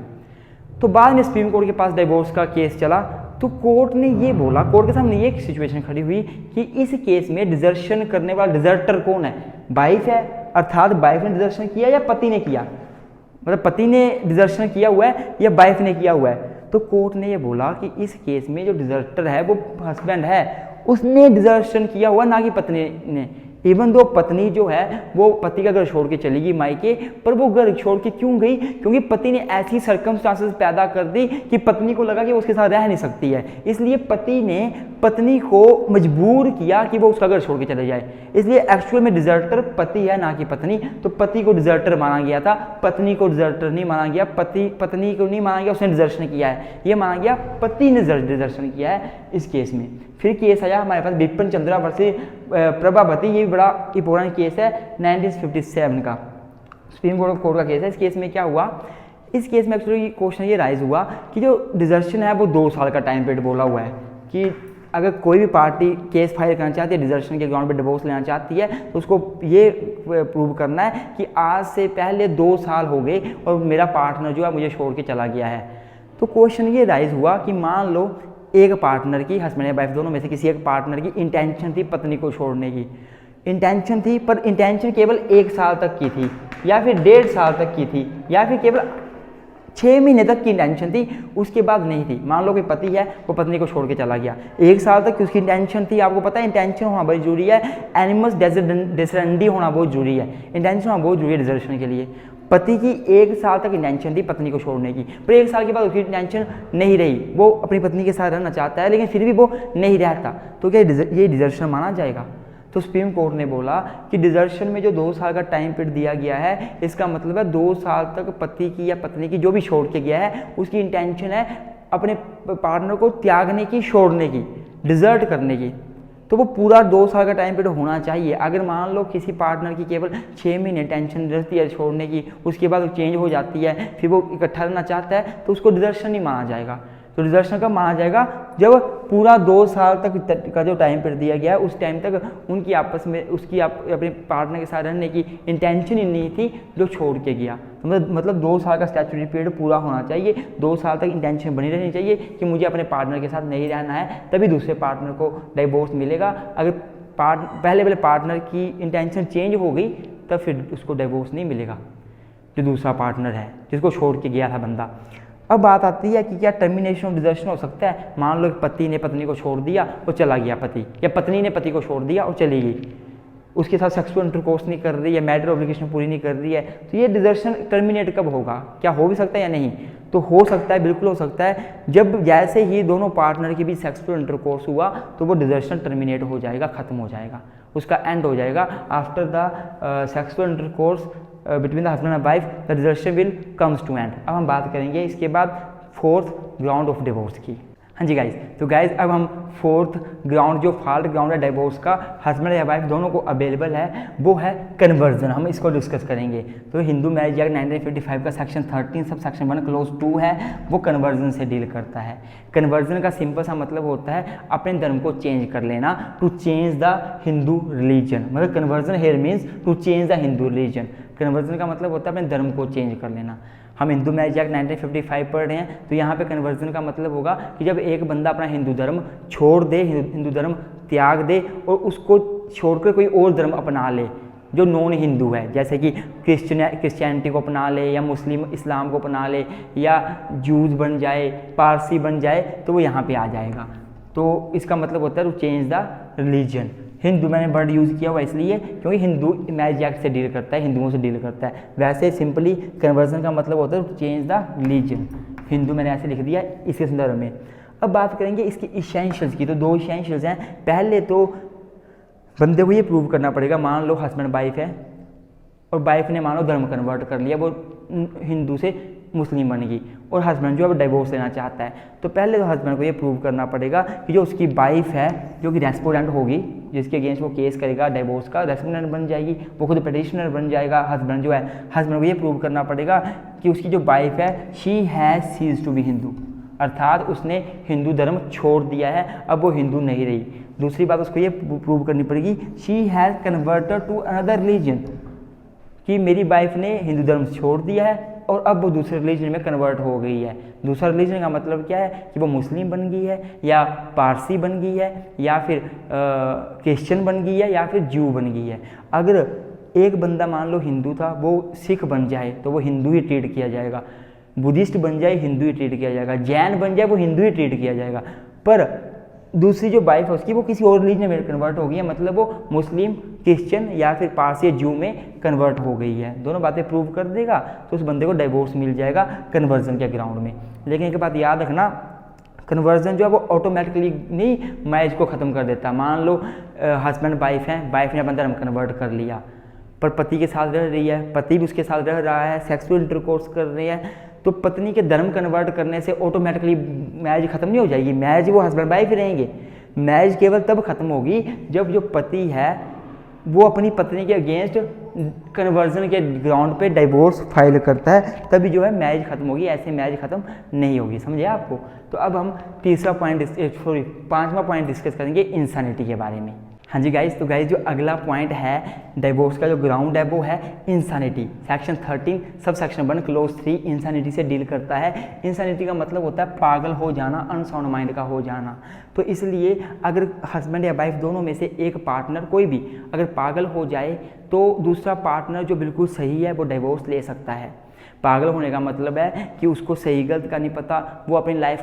तो बाद में सुप्रीम कोर्ट के पास डिवोर्स का केस चला, तो कोर्ट ने ये बोला, कोर्ट के सामने ये सिचुएशन खड़ी हुई कि इस केस में डिजर्शन करने वाला डिजर्टर कौन है, वाइफ है, अर्थात वाइफ ने डिजर्शन किया या पति ने किया, मतलब पति ने डिजर्शन किया हुआ है या वाइफ ने किया हुआ है। तो कोर्ट ने ये बोला कि इस केस में जो डिजर्टर है वो हस्बैंड है, उसने डिजर्शन किया हुआ, ना कि पत्नी ने। इवन दो पत्नी जो है वो पति का घर छोड़ के चली गई मायके, पर वो घर छोड़ के क्यों गई, क्योंकि पति ने ऐसी सर्कमस्टांसेस पैदा कर दी कि पत्नी को लगा कि वो उसके साथ रह नहीं सकती है, इसलिए पति ने पत्नी को मजबूर किया कि वो उसका घर छोड़ के चले जाए। इसलिए एक्चुअल में डिजर्टर पति है, ना कि पत्नी। तो पति को डिजर्टर माना गया था, पत्नी को डिजर्टर नहीं माना गया, पत्नी को नहीं माना गया उसने डिजर्शन किया है, ये माना गया पति ने डिजर्शन किया है इस केस में। फिर केस आया हमारे पास बिपिन चंद्रा वर्सेस प्रभावती, ये बड़ा इंपॉर्टेंट केस है 1957 का, सुप्रीम कोर्ट का केस है। इस केस में क्या हुआ, इस केस में एक्चुअली क्वेश्चन ये राइज हुआ कि जो डिजर्शन है वो 2 साल का टाइम पीरियड बोला हुआ है कि अगर कोई भी पार्टी केस फाइल करना चाहती है, डिजर्शन के ग्राउंड पे डिवोर्स लेना चाहती है, तो उसको ये प्रूव करना है कि आज से पहले 2 साल हो गए और मेरा पार्टनर जो है मुझे छोड़ के चला गया है। तो क्वेश्चन ये राइज हुआ कि मान लो एक पार्टनर की, हस्बैंड या वाइफ दोनों में से किसी एक पार्टनर की इंटेंशन थी पत्नी को छोड़ने की, इंटेंशन थी, पर इंटेंशन केवल 1 साल तक की थी, या फिर 1.5 साल तक की थी, या फिर केवल 6 महीने तक की इंटेंशन थी, उसके बाद नहीं थी। मान लो कि पति है वो पत्नी को छोड़ के चला गया, 1 साल तक की उसकी इंटेंशन थी। आपको पता है इंटेंशन होना बहुत जरूरी है, एनिमस डेसिडेंडी होना बहुत जरूरी है, इंटेंशन होना बहुत जरूरी है डिजर्शन के लिए। पति की 1 साल तक इंटेंशन थी पत्नी को छोड़ने की, पर 1 साल के बाद उसकी इंटेंशन नहीं रही, वो अपनी पत्नी के साथ रहना चाहता है लेकिन फिर भी वो नहीं रहता, तो क्या ये डिजर्शन माना जाएगा? तो सुप्रीम कोर्ट ने बोला कि डिजर्शन में जो 2 साल का टाइम पीरियड दिया गया है, इसका मतलब है 2 साल तक पति की या पत्नी की जो भी छोड़ के गया है उसकी इंटेंशन है अपने पार्टनर को त्यागने की, छोड़ने की, डिजर्ट करने की। तो वो पूरा 2 साल का टाइम पीरियड होना चाहिए। अगर मान लो किसी पार्टनर की केवल 6 महीने टेंशन रहती है छोड़ने की, उसके बाद वो चेंज हो जाती है, फिर वो इकट्ठा रहना चाहता है, तो उसको डिजर्शन नहीं माना जाएगा। तो डिजर्शन कब माना जाएगा? जब पूरा 2 साल तक का जो टाइम पीरियड दिया गया है उस टाइम तक उनकी आपस में उसकी अपने पार्टनर के साथ रहने की इंटेंशन ही नहीं थी जो छोड़ के गया। तो मतलब 2 साल का स्टैट्यूटरी पीरियड पूरा होना चाहिए, 2 साल तक इंटेंशन बनी रहनी चाहिए कि मुझे अपने पार्टनर के साथ नहीं रहना है, तभी दूसरे पार्टनर को डिवोर्स मिलेगा। अगर पहले पार्टनर की इंटेंशन चेंज हो गई तब फिर उसको डिवोर्स नहीं मिलेगा, जो दूसरा पार्टनर है जिसको छोड़ के गया था बंदा। अब बात आती है कि क्या टर्मिनेशन ऑफ डिजर्शन हो सकता है? मान लो पति ने पत्नी को छोड़ दिया और चला गया पति, या पत्नी ने पति को छोड़ दिया और चली गई, उसके साथ सेक्सुअल इंटरकोर्स नहीं कर रही है, मैरिटल ऑब्लिगेशन पूरी नहीं कर रही है, तो ये डिजर्शन टर्मिनेट कब होगा? क्या हो भी सकता है या नहीं? तो हो सकता है, बिल्कुल हो सकता है। जब जैसे ही दोनों पार्टनर के बीच सेक्सुअल इंटरकोर्स हुआ तो वो डिजर्शन टर्मिनेट हो जाएगा, खत्म हो जाएगा, उसका एंड हो जाएगा। After the sexual intercourse between the husband and wife the desertion will comes to end. अब हम बात करेंगे इसके बाद 4th ग्राउंड ऑफ डिवोर्स की। हाँ जी गाइज, तो गाइज अब हम 4th ग्राउंड, जो फॉल्ट ग्राउंड है डिवोर्स का, हस्बैंड या वाइफ दोनों को अवेलेबल है, वो है कन्वर्जन। हम इसको डिस्कस करेंगे। तो हिंदू मैरिज एक्ट 1955 का सेक्शन 13 सब सेक्शन 1 क्लोज 2 है, वो कन्वर्जन से डील करता है। कन्वर्जन का सिंपल सा मतलब होता है अपने धर्म को चेंज कर लेना, to change the Hindu religion. मतलब conversion here means to change the Hindu religion. Conversion का मतलब होता है अपने धर्म को चेंज कर लेना। हम हिंदू मैरिज एक्ट 1955 पढ़ रहे हैं, तो यहाँ पे कन्वर्जन का मतलब होगा कि जब एक बंदा अपना हिंदू धर्म छोड़ दे, हिंदू धर्म त्याग दे और उसको छोड़कर कोई और धर्म अपना ले जो नॉन हिंदू है, जैसे कि क्रिश्चियनिटी को अपना ले, या मुस्लिम इस्लाम को अपना ले, या जूज बन जाए, पारसी बन जाए, तो वो यहाँ पे आ जाएगा। तो इसका मतलब होता है to change the religion. Hindu मैंने वर्ड यूज़ किया हुआ इसलिए क्योंकि हिंदू मैरिज एक्ट से डील करता है, हिंदुओं से डील करता है। वैसे सिंपली कन्वर्जन का मतलब होता है to change the religion. Hindu मैंने ऐसे लिख दिया इसके संदर्भ में। अब बात करेंगे इसकी इसेंशियल्स की। तो 2 इसेंशियल्स हैं। पहले तो बंदे को ये प्रूव करना पड़ेगा, मान लो हस्बैंड वाइफ है और वाइफ ने मान लो धर्म कन्वर्ट कर लिया, वो हिंदू से मुस्लिम बन गई और हस्बैंड जो है डिवोर्स लेना चाहता है, तो पहले तो हस्बैंड को ये प्रूव करना पड़ेगा कि जो उसकी वाइफ है जो कि रेस्पोंडेंट होगी, जिसके अगेंस्ट वो केस करेगा डिवोर्स का, रेस्पोंडेंट बन जाएगी, वो खुद पिटिशनर बन जाएगा। हस्बैंड जो है, हस्बैंड को ये प्रूव करना पड़ेगा कि उसकी जो वाइफ है she has ceased to be Hindu, अर्थात उसने हिंदू धर्म छोड़ दिया है, अब वो हिंदू नहीं रही। दूसरी बात उसको ये प्रूव करनी पड़ेगी she has converted to another religion, कि मेरी वाइफ ने हिंदू धर्म छोड़ दिया है और अब वो दूसरे रिलीजन में कन्वर्ट हो गई है। दूसरा रिलीजन का मतलब क्या है कि वो मुस्लिम बन गई है या पारसी बन गई है या फिर क्रिश्चियन बन गई है या फिर ज्यू बन गई है। अगर एक बंदा मान लो हिंदू था, वो सिख बन जाए तो वो हिंदू ही ट्रीट किया जाएगा, बुद्धिस्ट बन जाए हिंदू ही ट्रीट किया जाएगा, जैन बन जाए वो हिंदू ही ट्रीट किया जाएगा। पर दूसरी जो वाइफ है उसकी वो किसी और रिलीजन में कन्वर्ट हो गई है, मतलब वो मुस्लिम, क्रिश्चियन या फिर पारसी ज्यू में कन्वर्ट हो गई है। दोनों बातें प्रूव कर देगा तो उस बंदे को डिवोर्स मिल जाएगा कन्वर्जन के ग्राउंड में। लेकिन एक बात याद रखना, कन्वर्जन जो है वो ऑटोमेटिकली नहीं मैरिज को ख़त्म कर देता। मान लो हस्बैंड वाइफ हैं, वाइफ ने अपना धर्म कन्वर्ट कर लिया पर पति के साथ रह रही है, पति भी उसके साथ रह रहा है, सेक्सुअल इंटरकोर्स कर रही है, तो पत्नी के धर्म कन्वर्ट करने से ऑटोमेटिकली मैरिज खत्म नहीं हो जाएगी। मैरिज वो हस्बैंड वाइफ ही रहेंगे। मैरिज केवल तब खत्म होगी जब जो पति है वो अपनी पत्नी के अगेंस्ट कन्वर्जन के ग्राउंड पे डिवोर्स फाइल करता है, तभी जो है मैरिज खत्म होगी, ऐसे मैरिज खत्म नहीं होगी। समझे आपको? तो अब हम पांचवा पॉइंट डिस्कस करेंगे इंसानिटी के बारे में। हाँ जी गाइज, तो गाइज जो अगला पॉइंट है डिवोर्स का जो ग्राउंड है वो है insanity. Section 13 sub section 1 close 3 insanity से डील करता है। इंसानिटी का मतलब होता है पागल हो जाना, अनसाउंड माइंड का हो जाना। तो इसलिए अगर हस्बैंड या वाइफ दोनों में से एक पार्टनर कोई भी अगर पागल हो जाए तो दूसरा पार्टनर जो बिल्कुल सही है वो डिवोर्स ले सकता है। पागल होने का मतलब है कि उसको सही गलत का नहीं पता, वो अपनी लाइफ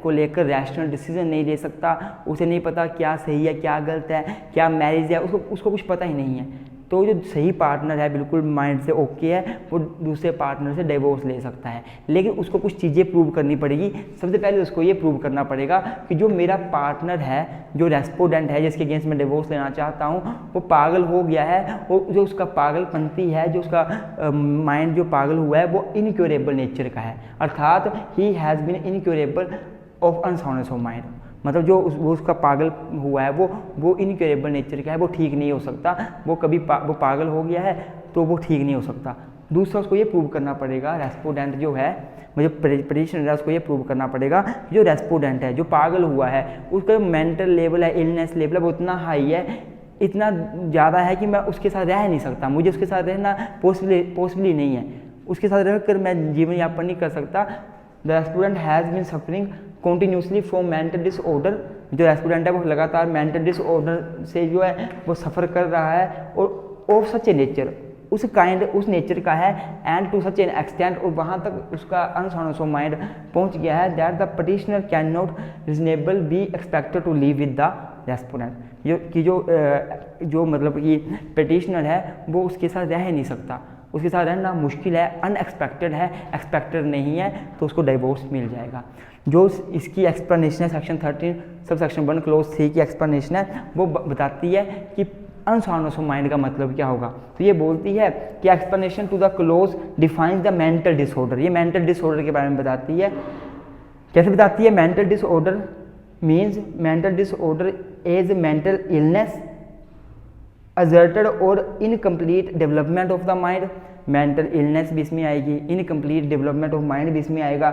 को लेकर रैशनल डिसीजन नहीं ले सकता, उसे नहीं पता क्या सही है क्या गलत है, क्या मैरिज है, उसको कुछ पता ही नहीं है। तो जो सही पार्टनर है बिल्कुल माइंड से ओके है, वो दूसरे पार्टनर से डिवोर्स ले सकता है। लेकिन उसको कुछ चीज़ें प्रूव करनी पड़ेगी। सबसे पहले उसको ये प्रूव करना पड़ेगा कि जो मेरा पार्टनर है, जो रेस्पोंडेंट है, जिसके अगेंस्ट मैं डिवोर्स लेना चाहता हूँ, वो पागल हो गया है, वो जो उसका पागलपंती है, जो उसका माइंड जो पागल हुआ है वो इनक्योरेबल नेचर का है, अर्थात he has been incurable of unsoundness of mind. मतलब जो वो उसका पागल हुआ है वो इनक्योरेबल नेचर का है, वो ठीक नहीं हो सकता। वो कभी वो पागल हो गया है तो वो ठीक नहीं हो सकता। दूसरा उसको ये प्रूव करना पड़ेगा, रेस्पोंडेंट जो है, मुझे पिटिशनर है उसको ये प्रूव करना पड़ेगा जो रेस्पोंडेंट है, जो पागल हुआ है, उसका मेंटल लेवल है, इलनेस लेवल है, वो इतना हाई है, इतना ज़्यादा है कि मैं उसके साथ रह नहीं सकता, मुझे उसके साथ रहना पॉसिबली नहीं है, उसके साथ रहकर मैं जीवन यापन नहीं कर सकता। The respondent has been suffering continuously from mental disorder. जो रेस्पोंडेंट है वो लगातार मेंटल डिसऑर्डर से जो है वो सफ़र कर रहा है और ऑफ सच ए नेचर, उस नेचर का है, and to such an extent, और वहाँ तक उसका अनसाउंडनेस ऑफ माइंड पहुँच गया है that the petitioner can not reasonable be expected to live with the respondent. जो मतलब कि पिटिशनर है वो उसके साथ रह नहीं सकता, उसके साथ रहना मुश्किल है, अनएक्सपेक्टेड है, एक्सपेक्टेड नहीं है, तो उसको डिवोर्स मिल जाएगा। जो इसकी एक्सप्लेनेशन है सेक्शन 13 सब सेक्शन 1 क्लोज 3 की एक्सप्लेनेशन है, वो बताती है कि अनसाउंडनेस ऑफ माइंड का मतलब क्या होगा। तो ये बोलती है कि explanation to the close defines the mental disorder. ये मेंटल डिसऑर्डर के बारे में बताती है। कैसे बताती है? Mental disorder means mental disorder as mental illness अजर्टेड और incomplete development of the mind. Mental illness भी इसमें आएगी, इनकम्प्लीट डेवलपमेंट ऑफ माइंड भी इसमें आएगा,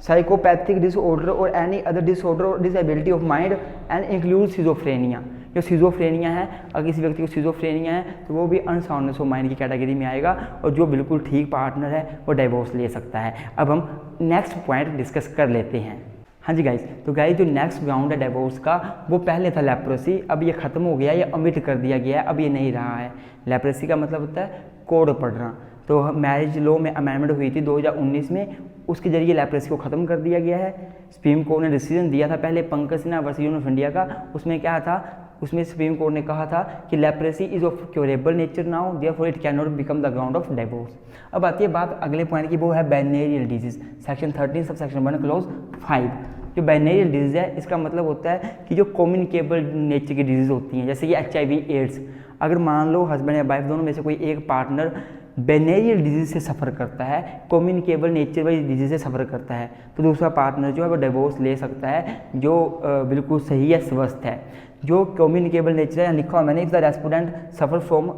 साइकोपैथिक डिसऑर्डर और एनी अदर डिसऑर्डर और disability of mind and include schizophrenia. जो सिजोफ्रेनिया है, अगर किसी व्यक्ति को सिजोफ्रेनिया है तो वो भी अनसाउंडनेस ऑफ माइंड की कैटेगरी में आएगा, और जो बिल्कुल ठीक पार्टनर है वो डिवोर्स ले सकता है। अब हम नेक्स्ट पॉइंट डिस्कस कर लेते हैं। हाँ जी गाइज, तो गाइज जो नेक्स्ट ग्राउंड है डिवोर्स का वो पहले था लेप्रोसी, अब ये ख़त्म हो गया, ये ओमिट कर दिया गया है, अब ये नहीं रहा है। लेप्रोसी का मतलब होता है कोड पढ़ना। तो मैरिज लॉ में अमेंडमेंट हुई थी 2019 में, उसके जरिए लेप्रोसी को ख़त्म कर दिया गया है। सुप्रीम कोर्ट ने डिसीजन दिया था पहले Pankaj Sinha versus union of India का, उसमें क्या था, उसमें सुप्रीम कोर्ट ने कहा था कि leprosy is of curable nature now, therefore it can not become the ground of divorce. अब आती है बात अगले पॉइंट की, वो है venereal disease, section 13 sub section 1 close 5। जो वेनेरियल डिजीज़ है इसका मतलब होता है कि जो कम्युनिकेबल नेचर की डिजीज़ होती हैं, जैसे कि HIV एड्स। अगर मान लो हस्बैंड या वाइफ दोनों में से कोई एक पार्टनर वेनेरियल डिजीज से सफ़र करता है, कम्युनिकेबल नेचर वाली डिजीज से सफ़र करता है, तो दूसरा पार्टनर जो है वो डिवोर्स ले सकता है, जो बिल्कुल सही है, स्वस्थ है। जो कम्युनिकेबल नेचर है, लिखा हुआ मैंने, if the respondent suffer from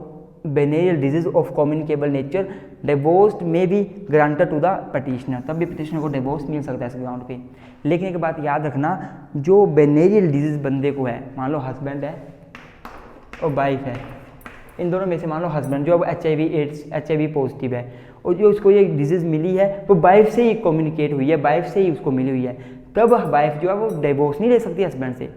venereal disease of communicable nature divorce may be granted to the petitioner, तब भी पटिशनर को डिवोर्स मिल सकता है इस ग्राउंड पे। लेकिन एक बात याद रखना, जो वेनेरियल डिजीज बंदे को है, मान लो हस्बैंड है और वाइफ है, इन दोनों में से मान लो हस्बैंड जो अब HIV पॉजिटिव है और जो उसको ये डिजीज़ मिली है वो वाइफ से ही कम्युनिकेट हुई है, वाइफ से ही उसको मिली हुई है, तब वाइफ जो है वो डिवोर्स नहीं ले सकती हस्बैंड से।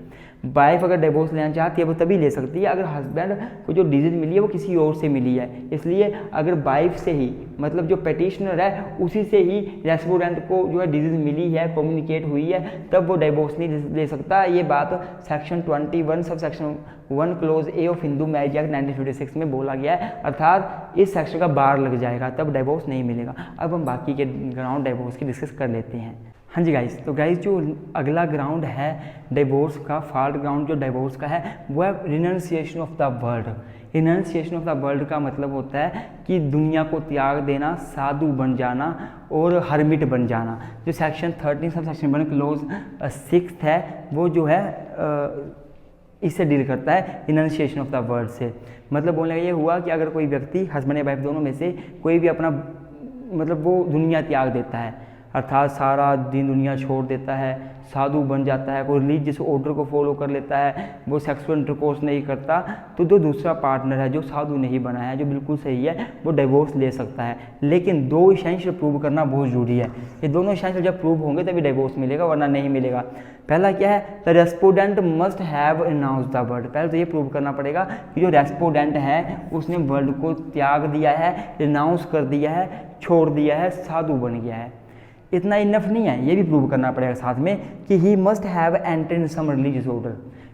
वाइफ अगर डिवोर्स लेना चाहती है वो तभी ले सकती है अगर हस्बैंड को जो डिजीज़ मिली है वो किसी और से मिली है। इसलिए अगर वाइफ से ही, मतलब जो पेटिशनर है उसी से ही रेस्पोंडेंट को जो है डिजीज़ मिली है, कम्युनिकेट हुई है, तब वो डिवोर्स नहीं ले सकता। ये बात section 21 sub section 1 close A of Hindu marriage act 1956 में बोला गया है, अर्थात इस सेक्शन का बार लग जाएगा, तब डिवोर्स नहीं मिलेगा। अब हम बाकी के ग्राउंड डिवोर्स की डिस्कस कर लेते हैं। हाँ जी गाइस, तो गाइस जो अगला ग्राउंड है डिवोर्स का, फॉल्ट ग्राउंड जो डिवोर्स का है वो है renunciation of the world. Renunciation of the world का मतलब होता है कि दुनिया को त्याग देना, साधु बन जाना और हर्मिट बन जाना। जो सेक्शन 13 सब सेक्शन 1 क्लोज 6 है वो जो है इससे डील करता है, रिनंसिएशन ऑफ द वर्ल्ड से। मतलब बोलने का ये हुआ कि अगर कोई व्यक्ति, हस्बैंड या वाइफ दोनों में से कोई भी अपना, मतलब वो दुनिया त्याग देता है, अर्थात सारा दिन दुनिया छोड़ देता है, साधु बन जाता है, कोई रिलीजियस ऑर्डर को फॉलो कर लेता है, वो सेक्सुअल इंटरकोर्स नहीं करता, तो जो दूसरा पार्टनर है जो साधु नहीं बना है, जो बिल्कुल सही है, वो डिवोर्स ले सकता है। लेकिन 2 एसेंशियल प्रूव करना बहुत ज़रूरी है। ये दोनों एसेंशियल जब प्रूव होंगे तभी डिवोर्स मिलेगा, वरना नहीं मिलेगा। पहला क्या है, the respondent must have renounce the world. पहले तो ये प्रूव करना पड़ेगा कि जो रेस्पोंडेंट है उसने वर्ल्ड को त्याग दिया है, रिनाउंस कर दिया है, छोड़ दिया है, साधु बन गया है। इतना इनफ नहीं है, ये भी प्रूव करना पड़ेगा साथ में कि he must have enter in some religious order,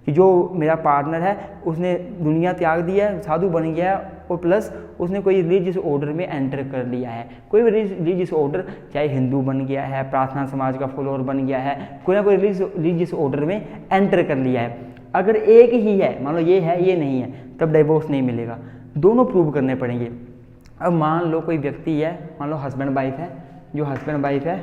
कि जो मेरा पार्टनर है उसने दुनिया त्याग दिया है, साधु बन गया है, और प्लस उसने कोई रिलीजियस ऑर्डर में एंटर कर लिया है। कोई भी रिलीजियस ऑर्डर, चाहे हिंदू बन गया है, प्रार्थना समाज का फॉलोअर बन गया है, कोई ना कोई रिलीजियस ऑर्डर में एंटर कर लिया है। अगर एक ही है, मान लो ये है ये नहीं है, तब डिवोर्स नहीं मिलेगा। दोनों प्रूव करने पड़ेंगे। अब मान लो कोई व्यक्ति है, मान लो हस्बैंड वाइफ है, जो हस्बैंड वाइफ है,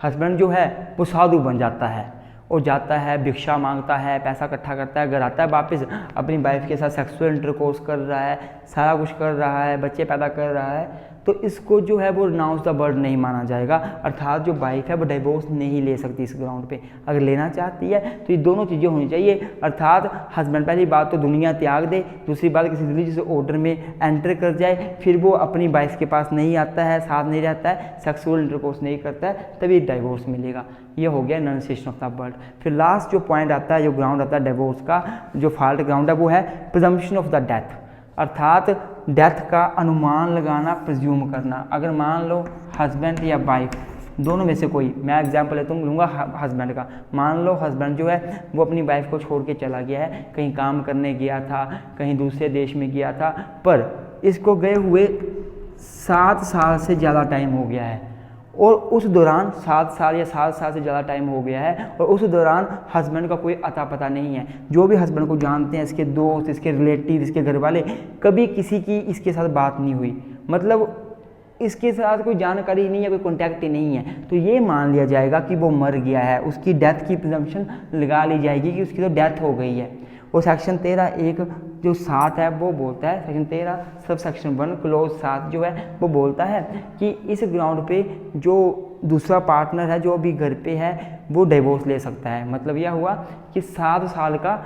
हस्बैंड जो है वो साधु बन जाता है और जाता है, भिक्षा मांगता है, पैसा इकट्ठा करता है, घर आता है वापस, अपनी वाइफ के साथ सेक्सुअल इंटरकोर्स कर रहा है, सारा कुछ कर रहा है, बच्चे पैदा कर रहा है, तो इसको जो है वो रिनाउंस द वर्ल्ड नहीं माना जाएगा। अर्थात जो वाइफ है वो डिवोर्स नहीं ले सकती इस ग्राउंड पे। अगर लेना चाहती है तो ये दोनों चीज़ें होनी चाहिए, अर्थात हस्बैंड पहली बात तो दुनिया त्याग दे, दूसरी बात किसी रिलीजियस ऑर्डर में एंटर कर जाए, फिर वो अपनी वाइफ के पास नहीं आता है, साथ नहीं रहता है, सेक्सुअल इंटरकोर्स नहीं करता है, तभी डिवोर्स मिलेगा। ये हो गया रिनंसिएशन ऑफ द वर्ल्ड। फिर लास्ट जो पॉइंट आता है, जो ग्राउंड आता है डिवोर्स का, जो फॉल्ट ग्राउंड है वो है प्रिजम्पशन ऑफ द डेथ, अर्थात डेथ का अनुमान लगाना, प्रिज्यूम करना। अगर मान लो हस्बैंड या वाइफ दोनों में से कोई, मैं एग्जांपल लूँगा हस्बैंड का, मान लो हस्बैंड जो है वो अपनी वाइफ को छोड़ के चला गया है, कहीं काम करने गया था, कहीं दूसरे देश में गया था, पर इसको गए हुए 7 साल से ज़्यादा टाइम हो गया है, और उस दौरान 7 साल या 7 साल से ज़्यादा टाइम हो गया है, और उस दौरान हस्बैंड का कोई अता पता नहीं है। जो भी हस्बैंड को जानते हैं, इसके दोस्त, इसके रिलेटिव, इसके घर वाले, कभी किसी की इसके साथ बात नहीं हुई, मतलब इसके साथ कोई जानकारी नहीं है, कोई कॉन्टैक्ट ही नहीं है, तो ये मान लिया जाएगा कि वो मर गया है, उसकी डेथ की प्रिजम्पशन लगा ली जाएगी कि उसकी तो डेथ हो गई है। और सेक्शन 13(1) जो 7 है वो बोलता है, सेक्शन 13 सब सेक्शन 1 क्लोज 7 जो है वो बोलता है कि इस ग्राउंड पे जो दूसरा पार्टनर है जो अभी घर पे है वो डिवोर्स ले सकता है। मतलब यह हुआ कि 7 साल का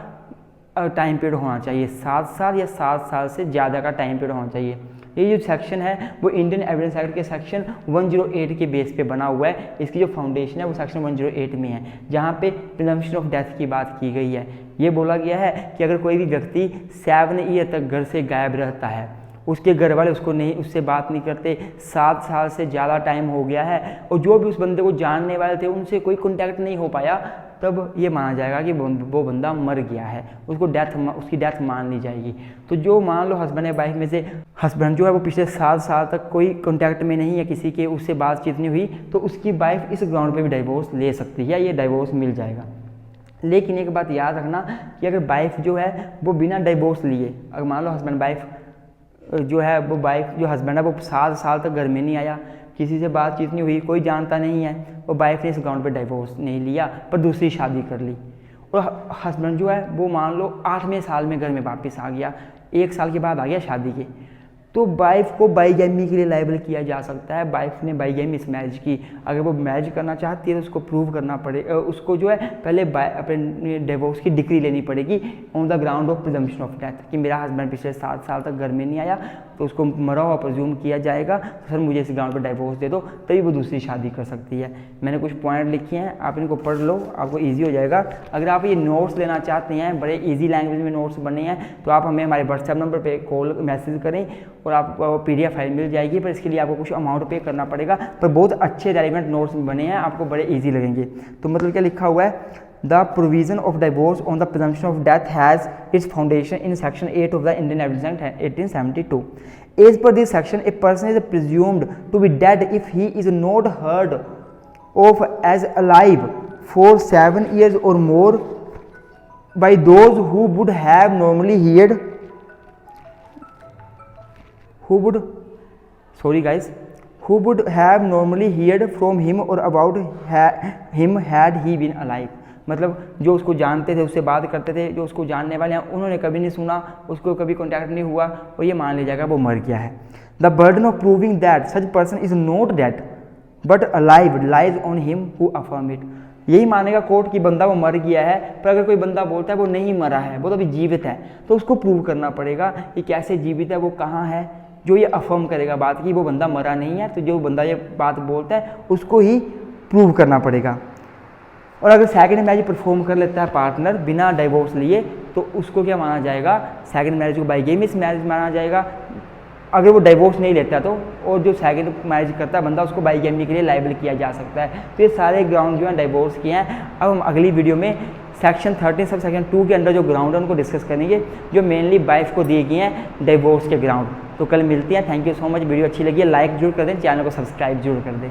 टाइम पीरियड होना चाहिए, 7 साल या 7 साल से ज़्यादा का टाइम पीरियड होना चाहिए। ये जो सेक्शन है वो इंडियन एविडेंस एक्ट के सेक्शन 108 के बेस पे बना हुआ है। इसकी जो फाउंडेशन है वो सेक्शन 108 में है, जहाँ पे प्रिजम्पशन ऑफ डेथ की बात की गई है। ये बोला गया है कि अगर कोई भी व्यक्ति 7 ईयर तक घर से गायब रहता है, उसके घर वाले उससे बात नहीं करते, 7 साल से ज़्यादा टाइम हो गया है, और जो भी उस बंदे को जानने वाले थे उनसे कोई कॉन्टैक्ट नहीं हो पाया, तब ये माना जाएगा कि वो बंदा मर गया है, उसकी डेथ मान ली जाएगी। तो जो मान लो हस्बैंड या वाइफ में से हस्बैंड जो है वो पिछले 7 साल तक कोई कॉन्टैक्ट में नहीं है किसी के, उससे बातचीत नहीं हुई, तो उसकी वाइफ इस ग्राउंड पे भी डिवोर्स ले सकती है, ये डिवोर्स मिल जाएगा। लेकिन एक बात याद रखना कि अगर वाइफ जो है वो बिना डिवोर्स लिए, अगर मान लो हस्बैंड वाइफ जो है वो वाइफ जो हस्बैंड है वो 7 साल तक घर में नहीं आया, किसी से बातचीत नहीं हुई, कोई जानता नहीं है, वो वाइफ ने इस ग्राउंड पे डाइवोर्स नहीं लिया पर दूसरी शादी कर ली। और हस्बैंड जो है वो मान लो 8वें साल में घर में वापस आ गया, 1 साल के बाद आ गया शादी के, तो वाइफ को बाईगैमी के लिए लायबल किया जा सकता है। वाइफ ने बाईगैमी इस मैरिज की, अगर वो मैरिज करना चाहती है तो उसको प्रूव करना पड़ेगा, उसको जो है पहले अपने डिवोर्स की डिग्री लेनी पड़ेगी on the ground of presumption of death, कि मेरा हस्बैंड पिछले 7 साल तक घर में नहीं आया तो उसको मरा हुआ प्रज्यूम किया जाएगा, तो सर मुझे इस ग्राउंड पर डिवोर्स दे दो, तभी वो दूसरी शादी कर सकती है। मैंने कुछ पॉइंट लिखे हैं, आप इनको पढ़ लो, आपको ईजी हो जाएगा। अगर आप ये नोट्स लेना चाहते हैं, बड़े ईजी लैंग्वेज में नोट्स बने हैं, तो आप हमें हमारे व्हाट्सएप नंबर पर कॉल मैसेज करें और आपको PDF फाइल मिल जाएगी, पर इसके लिए आपको कुछ अमाउंट पे करना पड़ेगा, पर बहुत अच्छे रेलिवेंट नोट्स बने हैं, आपको बड़े इजी लगेंगे। तो मतलब क्या लिखा हुआ है, the provision of divorce on the presumption of death has its foundation in section 8 of the Indian evidence act 1872। As per this section a person is presumed to be dead if he is not heard of as alive for 7 years और more by those who would have normally heard who would have normally heard from him or about him had he been alive। मतलब जो उसको जानते थे, उससे बात करते थे, जो उसको जानने वाले हैं, उन्होंने कभी नहीं सुना, उसको कभी कॉन्टैक्ट नहीं हुआ, और ये मान लिया जाएगा वो मर गया है। The burden of proving that such person is not dead but alive lies on him who affirm it. यही मानेगा कोर्ट कि बंदा वो मर गया है, पर अगर कोई बंदा बोलता है वो नहीं मरा है, वो तो अभी जीवित है, तो उसको प्रूव करना पड़ेगा कि कैसे जीवित है, वो कहाँ है, जो ये अफर्म करेगा बात की वो बंदा मरा नहीं है, तो जो बंदा ये बात बोलता है उसको ही प्रूव करना पड़ेगा। और अगर सेकंड मैरिज परफॉर्म कर लेता है पार्टनर बिना डिवोर्स लिए, तो उसको क्या माना जाएगा, सेकंड मैरिज को बाईगेमियस मैरिज माना जाएगा। अगर वो डिवोर्स नहीं लेता तो, और जो सेकंड मैरिज करता है बंदा, उसको बाईगेमी के लिए लायबल किया जा सकता है। तो ये सारे ग्राउंड जो है डिवोर्स के हैं। अब हम अगली वीडियो में सेक्शन 13 सब सेक्शन 2 के अंदर जो ग्राउंड है उनको डिस्कस करेंगे, जो मेनली वाइफ को दिए गए हैं डिवोर्स के ग्राउंड। तो कल मिलते हैं। Thank you so much. Video अच्छी लगी है लाइक जरूर कर दें, चैनल को सब्सक्राइब जरूर कर दें।